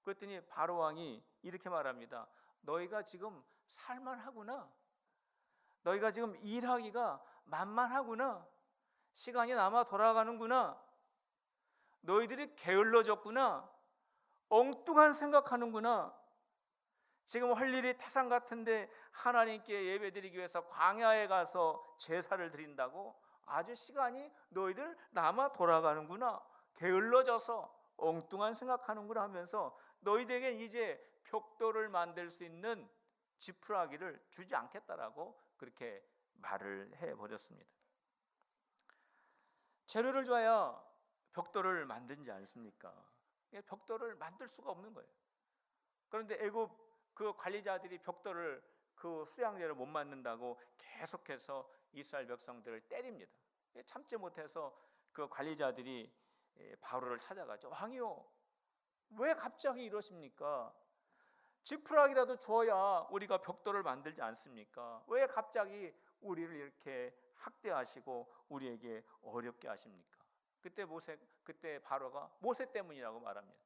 B: 그랬더니 바로 왕이 이렇게 말합니다. 너희가 지금 살만하구나. 너희가 지금 일하기가 만만하구나. 시간이 남아 돌아가는구나. 너희들이 게을러졌구나. 엉뚱한 생각하는구나. 지금 할 일이 태산 같은데 하나님께 예배드리기 위해서 광야에 가서 제사를 드린다고? 아주 시간이 너희들 남아 돌아가는구나. 게을러져서 엉뚱한 생각하는구나 하면서 너희들에게 이제 벽돌을 만들 수 있는 지푸라기를 주지 않겠다라고 그렇게 말을 해버렸습니다. 재료를 줘야 벽돌을 만들지 않습니까? 벽돌을 만들 수가 없는 거예요. 그런데 애굽 그 관리자들이 벽돌을 그 수양대로 못 만든다고 계속해서 이스라엘 백성들을 때립니다. 참지 못해서 그 관리자들이 바로를 찾아가죠. 왕이요, 왜 갑자기 이러십니까? 지푸라기라도 줘야 우리가 벽돌을 만들지 않습니까? 왜 갑자기 우리를 이렇게 학대하시고 우리에게 어렵게 하십니까? 그때 바로가 모세 때문이라고 말합니다.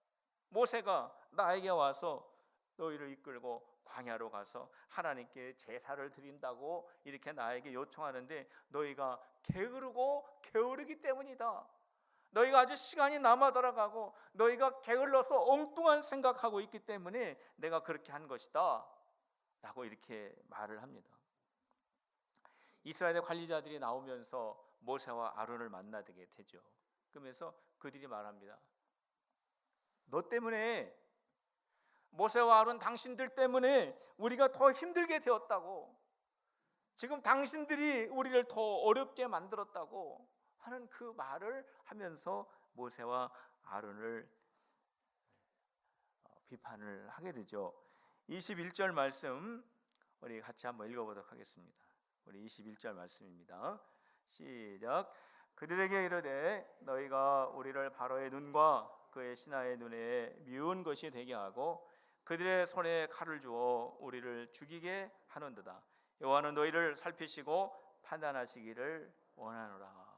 B: 모세가 나에게 와서 너희를 이끌고 광야로 가서 하나님께 제사를 드린다고 이렇게 나에게 요청하는데 너희가 게으르고 게으르기 때문이다. 너희가 아주 시간이 남아 돌아가고 너희가 게을러서 엉뚱한 생각하고 있기 때문에 내가 그렇게 한 것이다 라고 이렇게 말을 합니다. 이스라엘의 관리자들이 나오면서 모세와 아론을 만나게 되죠. 그러면서 그들이 말합니다. 너 때문에, 모세와 아론 당신들 때문에 우리가 더 힘들게 되었다고, 지금 당신들이 우리를 더 어렵게 만들었다고 하는 그 말을 하면서 모세와 아론을 비판을 하게 되죠. 21절 말씀 우리 같이 한번 읽어보도록 하겠습니다. 우리 21절 말씀입니다. 시작. 그들에게 이르되 너희가 우리를 바로의 눈과 그의 신하의 눈에 미운 것이 되게 하고 그들의 손에 칼을 주어 우리를 죽이게 하는도다. 여호와는 너희를 살피시고 판단하시기를 원하노라.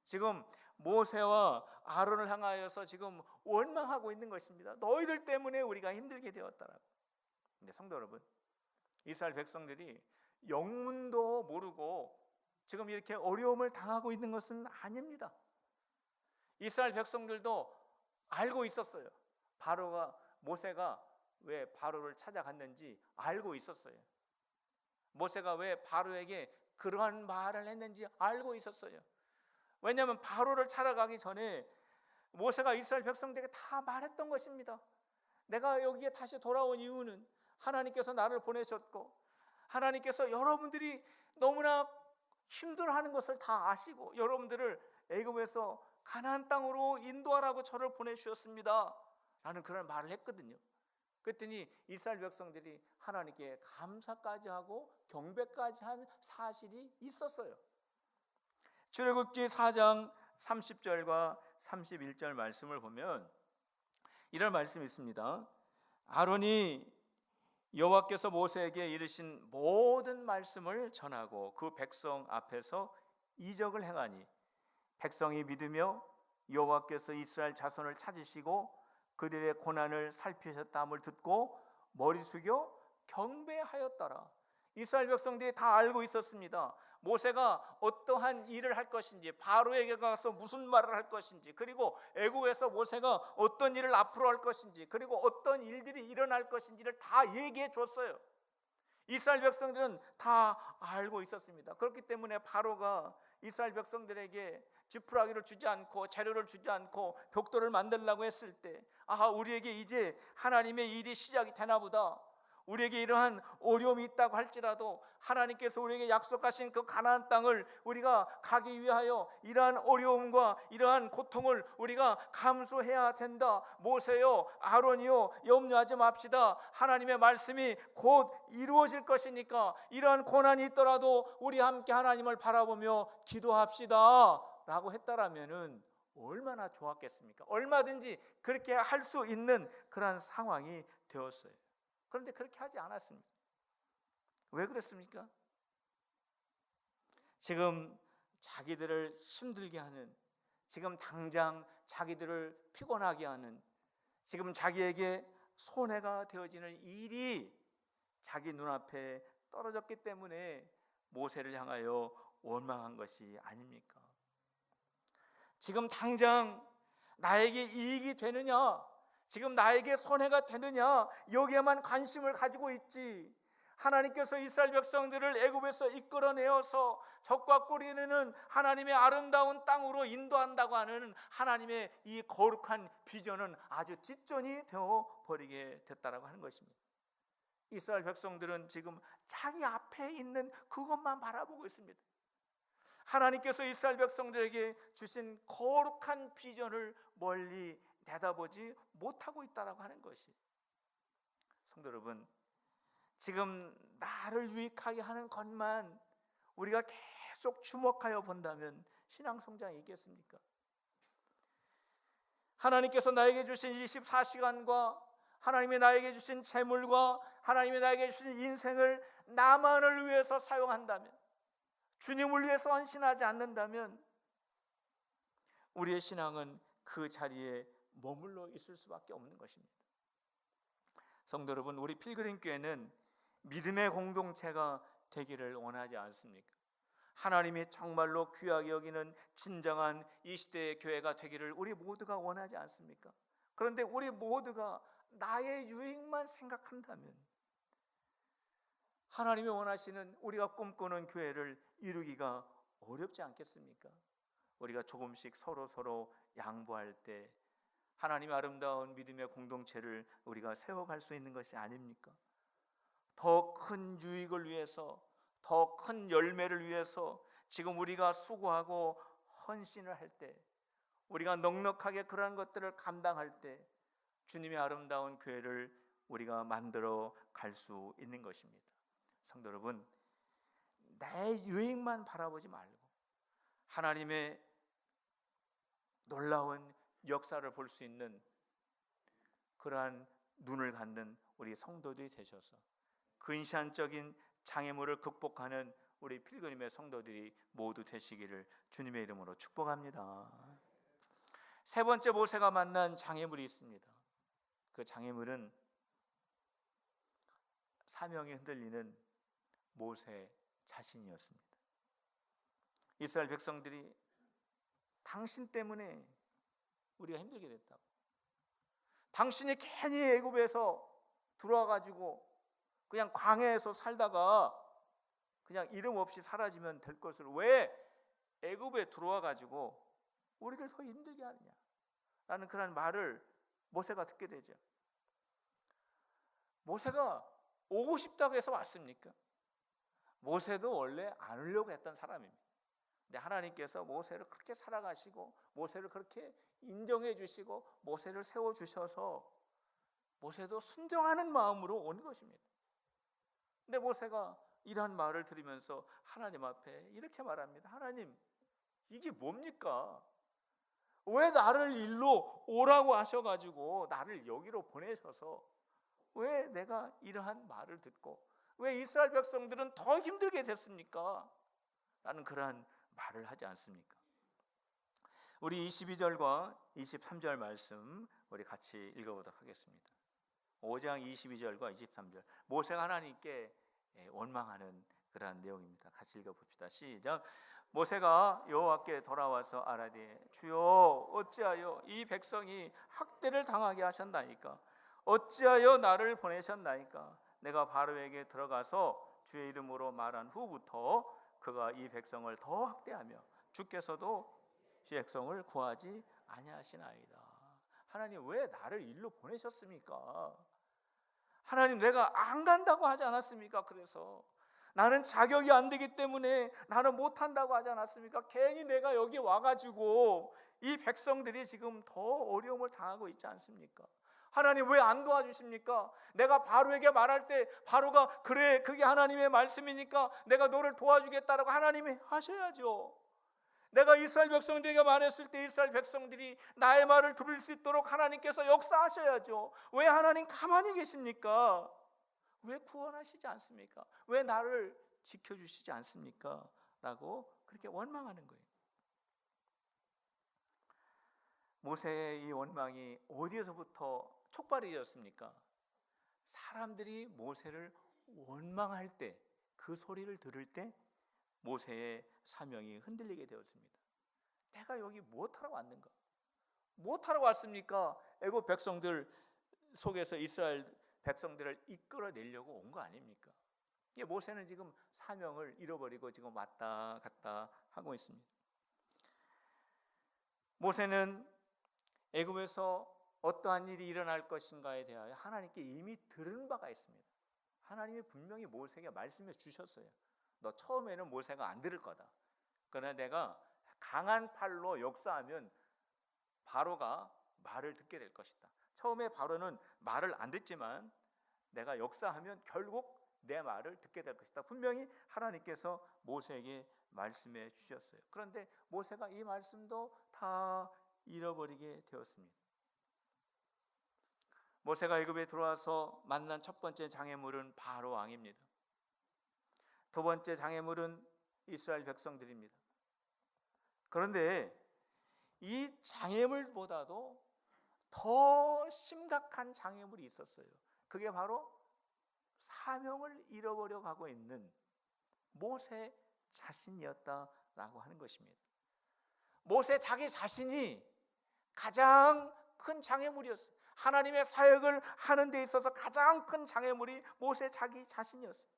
B: 지금 모세와 아론을 향하여서 지금 원망하고 있는 것입니다. 너희들 때문에 우리가 힘들게 되었다라고. 근데 성도 여러분, 이스라엘 백성들이 영문도 모르고 지금 이렇게 어려움을 당하고 있는 것은 아닙니다. 이스라엘 백성들도 알고 있었어요. 모세가 왜 바로를 찾아갔는지 알고 있었어요. 모세가 왜 바로에게 그러한 말을 했는지 알고 있었어요. 왜냐하면 바로를 찾아가기 전에 모세가 이스라엘 백성들에게 다 말했던 것입니다. 내가 여기에 다시 돌아온 이유는 하나님께서 나를 보내셨고 하나님께서 여러분들이 너무나 힘들어하는 것을 다 아시고 여러분들을 애굽에서 가나안 땅으로 인도하라고 저를 보내주셨습니다 라는 그런 말을 했거든요. 그랬더니 이스라엘 백성들이 하나님께 감사까지 하고 경배까지 한 사실이 있었어요. 출애굽기 4장 30절과 31절 말씀을 보면 이런 말씀이 있습니다. 아론이 여호와께서 모세에게 이르신 모든 말씀을 전하고 그 백성 앞에서 이적을 행하니 백성이 믿으며 여호와께서 이스라엘 자손을 찾으시고 그들의 고난을 살피셨다함을 듣고 머리 숙여 경배하였더라. 이스라엘 백성들이 다 알고 있었습니다. 모세가 어떠한 일을 할 것인지, 바로에게 가서 무슨 말을 할 것인지, 그리고 애굽에서 모세가 어떤 일을 앞으로 할 것인지, 그리고 어떤 일들이 일어날 것인지를 다 얘기해 줬어요. 이스라엘 백성들은 다 알고 있었습니다. 그렇기 때문에 바로가 이스라엘 백성들에게 지푸라기를 주지 않고 재료를 주지 않고 벽돌을 만들려고 했을 때, 우리에게 이제 하나님의 일이 시작이 되나 보다, 우리에게 이러한 어려움이 있다고 할지라도 하나님께서 우리에게 약속하신 그 가나안 땅을 우리가 가기 위하여 이러한 어려움과 이러한 고통을 우리가 감수해야 된다. 모세요, 아론이요, 염려하지 맙시다. 하나님의 말씀이 곧 이루어질 것이니까 이러한 고난이 있더라도 우리 함께 하나님을 바라보며 기도합시다 라고 했다라면은 얼마나 좋았겠습니까? 얼마든지 그렇게 할 수 있는 그런 상황이 되었어요. 그런데 그렇게 하지 않았습니다. 왜 그랬습니까? 지금 자기들을 힘들게 하는, 지금 당장 자기들을 피곤하게 하는, 지금 자기에게 손해가 되어지는 일이 자기 눈앞에 떨어졌기 때문에 모세를 향하여 원망한 것이 아닙니까? 지금 당장 나에게 이익이 되느냐, 지금 나에게 손해가 되느냐, 여기에만 관심을 가지고 있지, 하나님께서 이스라엘 백성들을 애굽에서 이끌어내어서 적과 꿀이르는 하나님의 아름다운 땅으로 인도한다고 하는 하나님의 이 거룩한 비전은 아주 뒷전이 되어버리게 됐다라고 하는 것입니다. 이스라엘 백성들은 지금 자기 앞에 있는 그것만 바라보고 있습니다. 하나님께서 이스라엘 백성들에게 주신 거룩한 비전을 멀리 내다보지 못하고 있다라고 하는 것이, 성도 여러분, 지금 나를 유익하게 하는 것만 우리가 계속 주목하여 본다면 신앙 성장이 있겠습니까? 하나님께서 나에게 주신 24시간과 하나님이 나에게 주신 재물과 하나님이 나에게 주신 인생을 나만을 위해서 사용한다면, 주님을 위해서 헌신하지 않는다면 우리의 신앙은 그 자리에 머물러 있을 수밖에 없는 것입니다. 성도 여러분, 우리 필그림 교회는 믿음의 공동체가 되기를 원하지 않습니까? 하나님이 정말로 귀하게 여기는 진정한 이 시대의 교회가 되기를 우리 모두가 원하지 않습니까? 그런데 우리 모두가 나의 유익만 생각한다면 하나님이 원하시는 우리가 꿈꾸는 교회를 이루기가 어렵지 않겠습니까? 우리가 조금씩 서로 양보할 때 하나님의 아름다운 믿음의 공동체를 우리가 세워갈 수 있는 것이 아닙니까? 더 큰 유익을 위해서, 더 큰 열매를 위해서 지금 우리가 수고하고 헌신을 할 때, 우리가 넉넉하게 그러한 것들을 감당할 때 주님의 아름다운 교회를 우리가 만들어 갈 수 있는 것입니다. 성도 여러분, 내 유익만 바라보지 말고 하나님의 놀라운 역사를 볼 수 있는 그러한 눈을 갖는 우리 성도들이 되셔서 근시안적인 장애물을 극복하는 우리 필그림의 성도들이 모두 되시기를 주님의 이름으로 축복합니다. 세 번째 모세가 만난 장애물이 있습니다. 그 장애물은 사명이 흔들리는 모세 자신이었습니다. 이스라엘 백성들이 당신 때문에 우리가 힘들게 됐다고, 당신이 괜히 애굽에서 들어와 가지고 그냥 광야에서 살다가 그냥 이름 없이 사라지면 될 것을 왜 애굽에 들어와 가지고 우리를 더 힘들게 하느냐 라는 그런 말을 모세가 듣게 되죠. 모세가 오고 싶다고 해서 왔습니까? 모세도 원래 안 오려고 했던 사람입니다. 근데 하나님께서 모세를 그렇게 살아가시고 모세를 그렇게 인정해 주시고 모세를 세워주셔서 모세도 순종하는 마음으로 온 것입니다. 근데 모세가 이러한 말을 들으면서 하나님 앞에 이렇게 말합니다. 하나님, 이게 뭡니까? 왜 나를 일로 오라고 하셔가지고 나를 여기로 보내셔서 왜 내가 이러한 말을 듣고 왜 이스라엘 백성들은 더 힘들게 됐습니까? 라는 그러한 말을 하지 않습니까? 우리 22절과 23절 말씀 우리 같이 읽어보도록 하겠습니다. 5장 22절과 23절, 모세가 하나님께 원망하는 그러한 내용입니다. 같이 읽어봅시다. 시작. 모세가 여호와께 돌아와서 아라되 주여 어찌하여 이 백성이 학대를 당하게 하셨나이까? 어찌하여 나를 보내셨나이까? 내가 바로에게 들어가서 주의 이름으로 말한 후부터 그가 이 백성을 더 학대하며 주께서도 이 백성을 구하지 아니하시나이다. 하나님, 왜 나를 일로 보내셨습니까? 하나님, 내가 안 간다고 하지 않았습니까? 그래서 나는 자격이 안 되기 때문에 나는 못한다고 하지 않았습니까? 괜히 내가 여기 와가지고 이 백성들이 지금 더 어려움을 당하고 있지 않습니까? 하나님, 왜 안 도와주십니까? 내가 바로에게 말할 때 바로가 그래, 그게 하나님의 말씀이니까 내가 너를 도와주겠다라고 하나님이 하셔야죠. 내가 이스라엘 백성들에게 말했을 때 이스라엘 백성들이 나의 말을 들을 수 있도록 하나님께서 역사하셔야죠. 왜 하나님 가만히 계십니까? 왜 구원하시지 않습니까? 왜 나를 지켜주시지 않습니까? 라고 그렇게 원망하는 거예요. 모세의 이 원망이 어디에서부터 촉발이 되었습니까? 사람들이 모세를 원망할 때, 그 소리를 들을 때 모세의 사명이 흔들리게 되었습니다. 내가 여기 무엇하러 왔는가? 무엇하러 왔습니까? 애굽 백성들 속에서 이스라엘 백성들을 이끌어내려고 온 거 아닙니까? 모세는 지금 사명을 잃어버리고 지금 왔다 갔다 하고 있습니다. 모세는 애굽에서 어떠한 일이 일어날 것인가에 대하여 하나님께 이미 들은 바가 있습니다. 하나님이 분명히 모세에게 말씀해 주셨어요. 너 처음에는 모세가 안 들을 거다. 그러나 내가 강한 팔로 역사하면 바로가 말을 듣게 될 것이다. 처음에 바로는 말을 안 듣지만 내가 역사하면 결국 내 말을 듣게 될 것이다. 분명히 하나님께서 모세에게 말씀해 주셨어요. 그런데 모세가 이 말씀도 다 잃어버리게 되었습니다. 모세가 애굽에 들어와서 만난 첫 번째 장애물은 바로 왕입니다. 두 번째 장애물은 이스라엘 백성들입니다. 그런데 이 장애물보다도 더 심각한 장애물이 있었어요. 그게 바로 사명을 잃어버려 가고 있는 모세 자신이었다라고 하는 것입니다. 모세 자기 자신이 가장 큰 장애물이었어요. 하나님의 사역을 하는 데 있어서 가장 큰 장애물이 모세 자기 자신이었어요.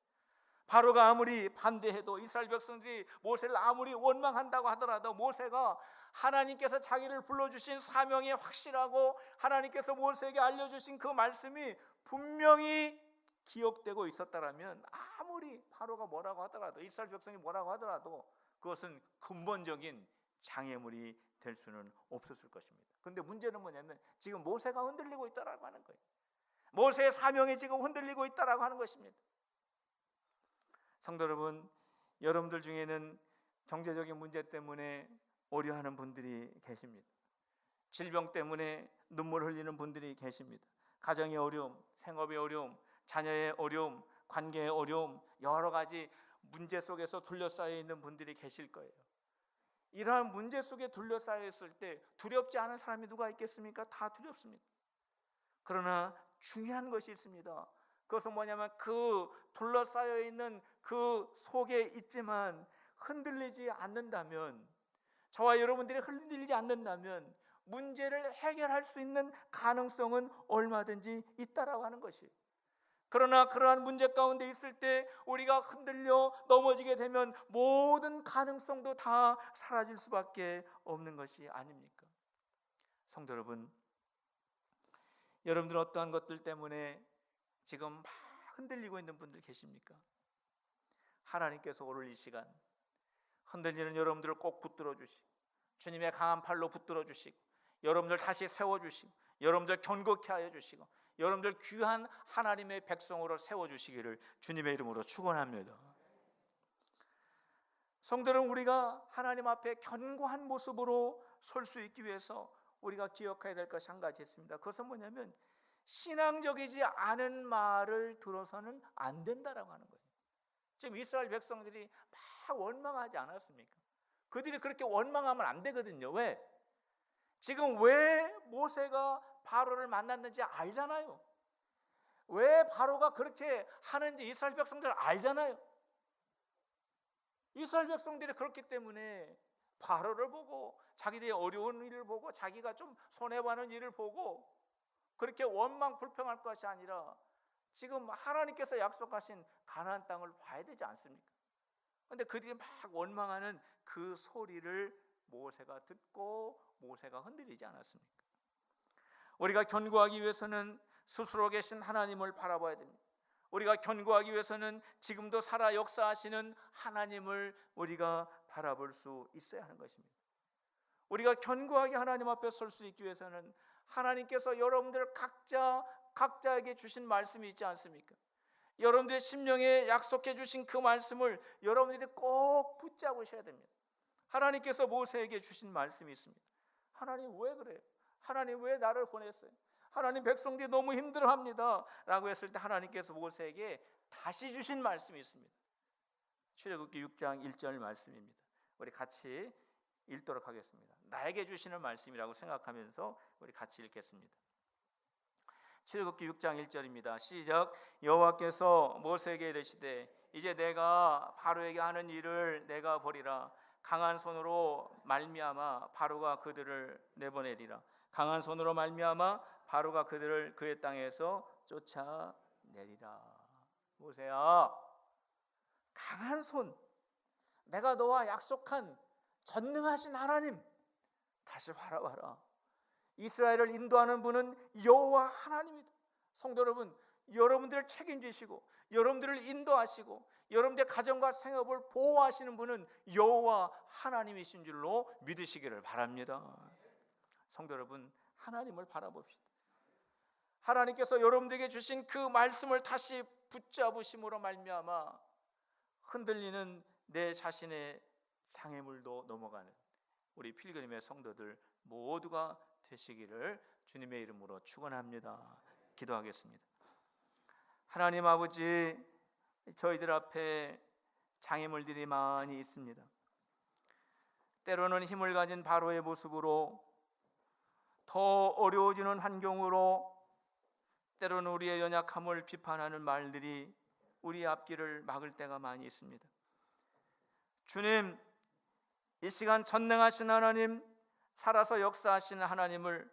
B: 바로가 아무리 반대해도, 이스라엘 백성들이 모세를 아무리 원망한다고 하더라도, 모세가 하나님께서 자기를 불러주신 사명이 확실하고 하나님께서 모세에게 알려주신 그 말씀이 분명히 기억되고 있었다라면, 아무리 바로가 뭐라고 하더라도, 이스라엘 백성이 뭐라고 하더라도 그것은 근본적인 장애물이 될 수는 없었을 것입니다. 그런데 문제는 뭐냐면 지금 모세가 흔들리고 있다라고 하는 거예요. 모세의 사명이 지금 흔들리고 있다라고 하는 것입니다. 성도 여러분, 여러분들 중에는 경제적인 문제 때문에 어려워하는 분들이 계십니다. 질병 때문에 눈물 흘리는 분들이 계십니다. 가정의 어려움, 생업의 어려움, 자녀의 어려움, 관계의 어려움, 여러 가지 문제 속에서 둘러싸여 있는 분들이 계실 거예요. 이러한 문제 속에 둘러싸여 있을 때 두렵지 않은 사람이 누가 있겠습니까? 다 두렵습니다. 그러나 중요한 것이 있습니다. 그것은 뭐냐면 그 둘러싸여 있는 그 속에 있지만 흔들리지 않는다면, 저와 여러분들이 흔들리지 않는다면 문제를 해결할 수 있는 가능성은 얼마든지 있다라고 하는 것이. 그러나 그러한 문제 가운데 있을 때 우리가 흔들려 넘어지게 되면 모든 가능성도 다 사라질 수밖에 없는 것이 아닙니까? 성도 여러분, 여러분들 어떠한 것들 때문에 지금 막 흔들리고 있는 분들 계십니까? 하나님께서 오늘 이 시간 흔들리는 여러분들을 꼭 붙들어 주시고, 주님의 강한 팔로 붙들어 주시고, 여러분들 다시 세워 주시고, 여러분들 견고케 하여 주시고, 여러분들 귀한 하나님의 백성으로 세워 주시기를 주님의 이름으로 축원합니다. 성도는 우리가 하나님 앞에 견고한 모습으로 설 수 있기 위해서 우리가 기억해야 될 것이 한 가지 있습니다. 그것은 뭐냐면 신앙적이지 않은 말을 들어서는 안 된다라고 하는 거예요. 지금 이스라엘 백성들이 막 원망하지 않았습니까? 그들이 그렇게 원망하면 안 되거든요. 왜? 지금 왜 모세가 바로를 만났는지 알잖아요. 왜 바로가 그렇게 하는지 이스라엘 백성들 알잖아요. 이스라엘 백성들이 그렇기 때문에 바로를 보고, 자기들의 어려운 일을 보고, 자기가 좀 손해보는 일을 보고 그렇게 원망 불평할 것이 아니라 지금 하나님께서 약속하신 가나안 땅을 봐야 되지 않습니까? 그런데 그들이 막 원망하는 그 소리를 모세가 듣고 모세가 흔들리지 않았습니까? 우리가 견고하기 위해서는 스스로 계신 하나님을 바라봐야 됩니다. 우리가 견고하기 위해서는 지금도 살아 역사하시는 하나님을 우리가 바라볼 수 있어야 하는 것입니다. 우리가 견고하게 하나님 앞에 설 수 있기 위해서는 하나님께서 여러분들 각자에게 주신 말씀이 있지 않습니까? 여러분들의 심령에 약속해 주신 그 말씀을 여러분들이 꼭 붙잡으셔야 됩니다. 하나님께서 모세에게 주신 말씀이 있습니다. 하나님 왜 그래요? 하나님 왜 나를 보냈어요? 하나님 백성들이 너무 힘들어합니다 라고 했을 때 하나님께서 모세에게 다시 주신 말씀이 있습니다. 출애굽기 6장 1절 말씀입니다. 우리 같이 읽도록 하겠습니다. 나에게 주시는 말씀이라고 생각하면서 우리 같이 읽겠습니다. 출애굽기 6장 1절입니다. 시작. 여호와께서 모세에게 이르시되 이제 내가 바로에게 하는 일을 내가 보리라. 강한 손으로 말미암아 바로가 그들을 내보내리라. 강한 손으로 말미암아 바로가 그들을 그의 땅에서 쫓아내리라. 모세야, 강한 손, 내가 너와 약속한 전능하신 하나님 다시 바라봐라. 이스라엘을 인도하는 분은 여호와 하나님이다. 성도 여러분, 여러분들을 책임지시고 여러분들을 인도하시고 여러분들의 가정과 생업을 보호하시는 분은 여호와 하나님이신 줄로 믿으시기를 바랍니다. 성도 여러분, 하나님을 바라봅시다. 하나님께서 여러분들에게 주신 그 말씀을 다시 붙잡으심으로 말미암아 흔들리는 내 자신의 장애물도 넘어가는 우리 필그림의 성도들 모두가 되시기를 주님의 이름으로 축원합니다. 기도하겠습니다. 하나님 아버지, 저희들 앞에 장애물들이 많이 있습니다. 때로는 힘을 가진 바로의 모습으로, 더 어려워지는 환경으로, 때로는 우리의 연약함을 비판하는 말들이 우리 앞길을 막을 때가 많이 있습니다.
D: 주님, 이 시간 전능하신 하나님, 살아서 역사하시는 하나님을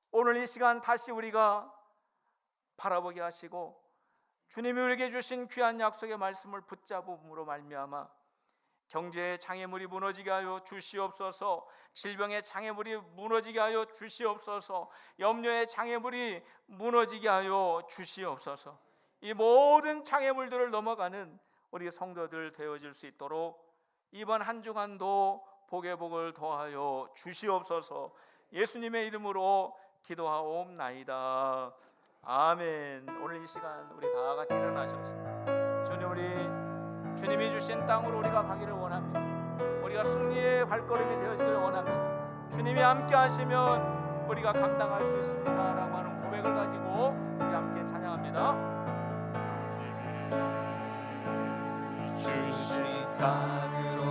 D: 오늘 이 시간 다시 우리가 바라보게 하시고 주님이 우리에게 주신 귀한 약속의 말씀을 붙잡음으로 말미암아 경제의 장애물이 무너지게 하여 주시옵소서. 질병의 장애물이 무너지게 하여 주시옵소서. 염려의 장애물이 무너지게 하여 주시옵소서. 이 모든 장애물들을 넘어가는 우리 성도들 되어질 수 있도록 이번 한 주간도 복의 복을 더하여 주시옵소서. 예수님의 이름으로 기도하옵나이다. 아멘. 오늘 이 시간 우리 다 같이 일어나셔서 주님, 우리 주님이 주신 땅으로 우리가 가기를 원합니다. 우리가 승리의 발걸음이 되어지기를 원합니다. 주님이 함께 하시면 우리가 감당할 수 있습니다 라고 하는 고백을 가지고 우리 함께 찬양합니다.
A: 주신 땅으로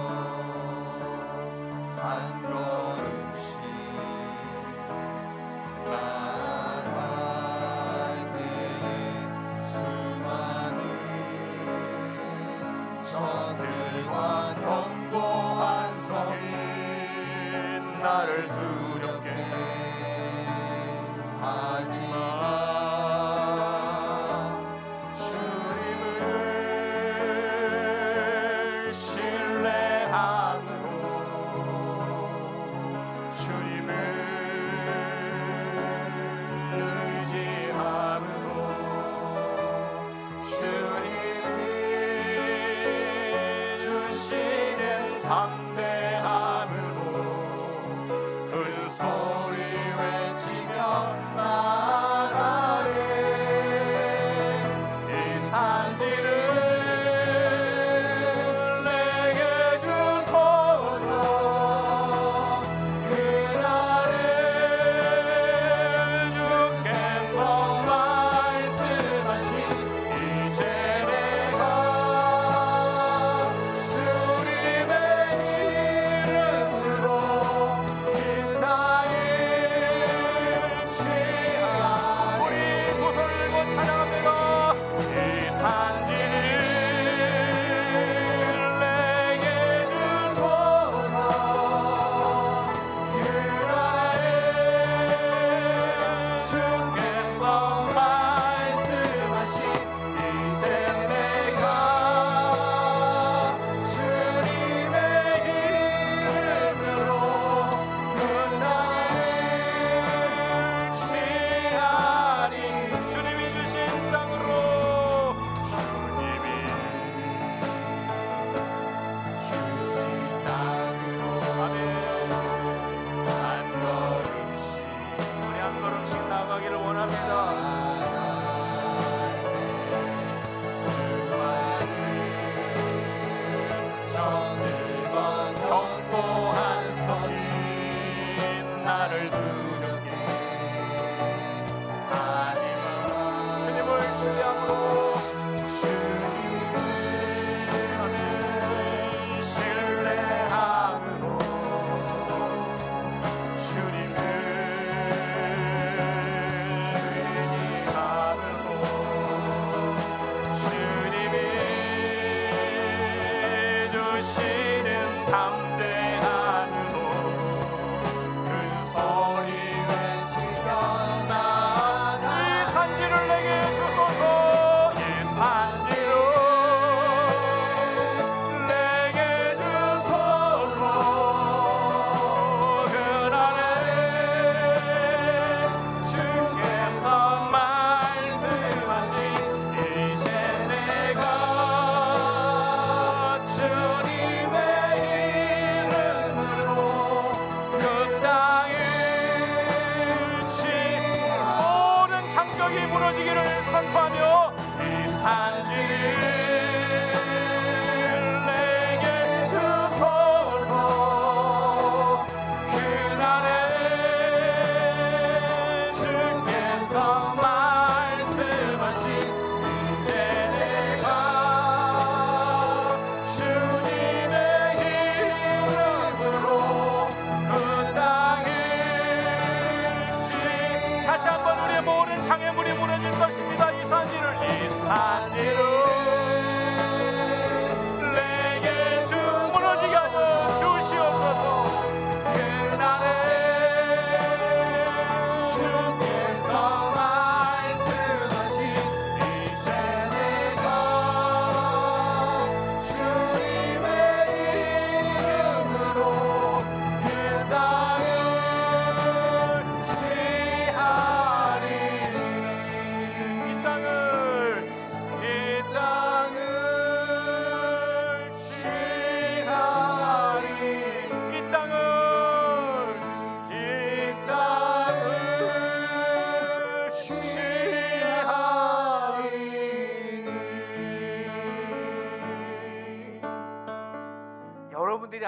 A: 한 걸음씩 나아갈 때에 수많은 적들과 견고한 성이 나를 두렵게 하지만 담대함으로 그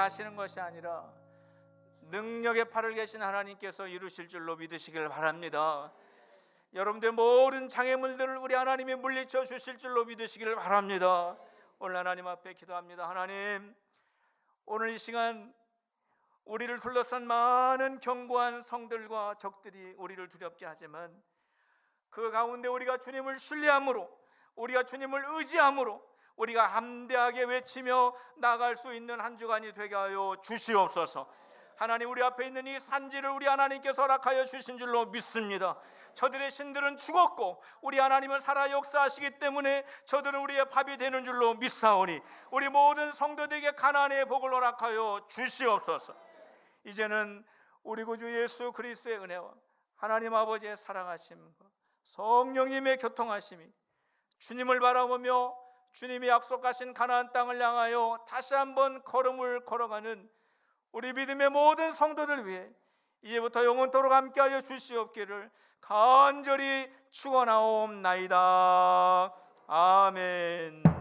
D: 하시는 것이 아니라 능력의 팔을 계신 하나님께서 이루실 줄로 믿으시길 바랍니다. 여러분들의 모든 장애물들을 우리 하나님이 물리쳐 주실 줄로 믿으시길 바랍니다. 오늘 하나님 앞에 기도합니다. 하나님, 오늘 이 시간 우리를 둘러싼 많은 견고한 성들과 적들이 우리를 두렵게 하지만 그 가운데 우리가 주님을 신뢰함으로, 우리가 주님을 의지함으로 우리가 함대하게 외치며 나아갈 수 있는 한 주간이 되게 하여 주시옵소서. 하나님, 우리 앞에 있는 이 산지를 우리 하나님께서 허락하여 주신 줄로 믿습니다. 저들의 신들은 죽었고 우리 하나님은 살아 역사하시기 때문에 저들은 우리의 밥이 되는 줄로 믿사오니 우리 모든 성도들에게 가나안의 복을 허락하여 주시옵소서. 이제는 우리 구주 예수 그리스도의 은혜와 하나님 아버지의 사랑하심과 성령님의 교통하심이 주님을 바라보며 주님이 약속하신 가나안 땅을 향하여 다시 한번 걸음을 걸어가는 우리 믿음의 모든 성도들 위해 이제부터 영원토록 함께하여 주시옵기를 간절히 축원하옵나이다. 아멘.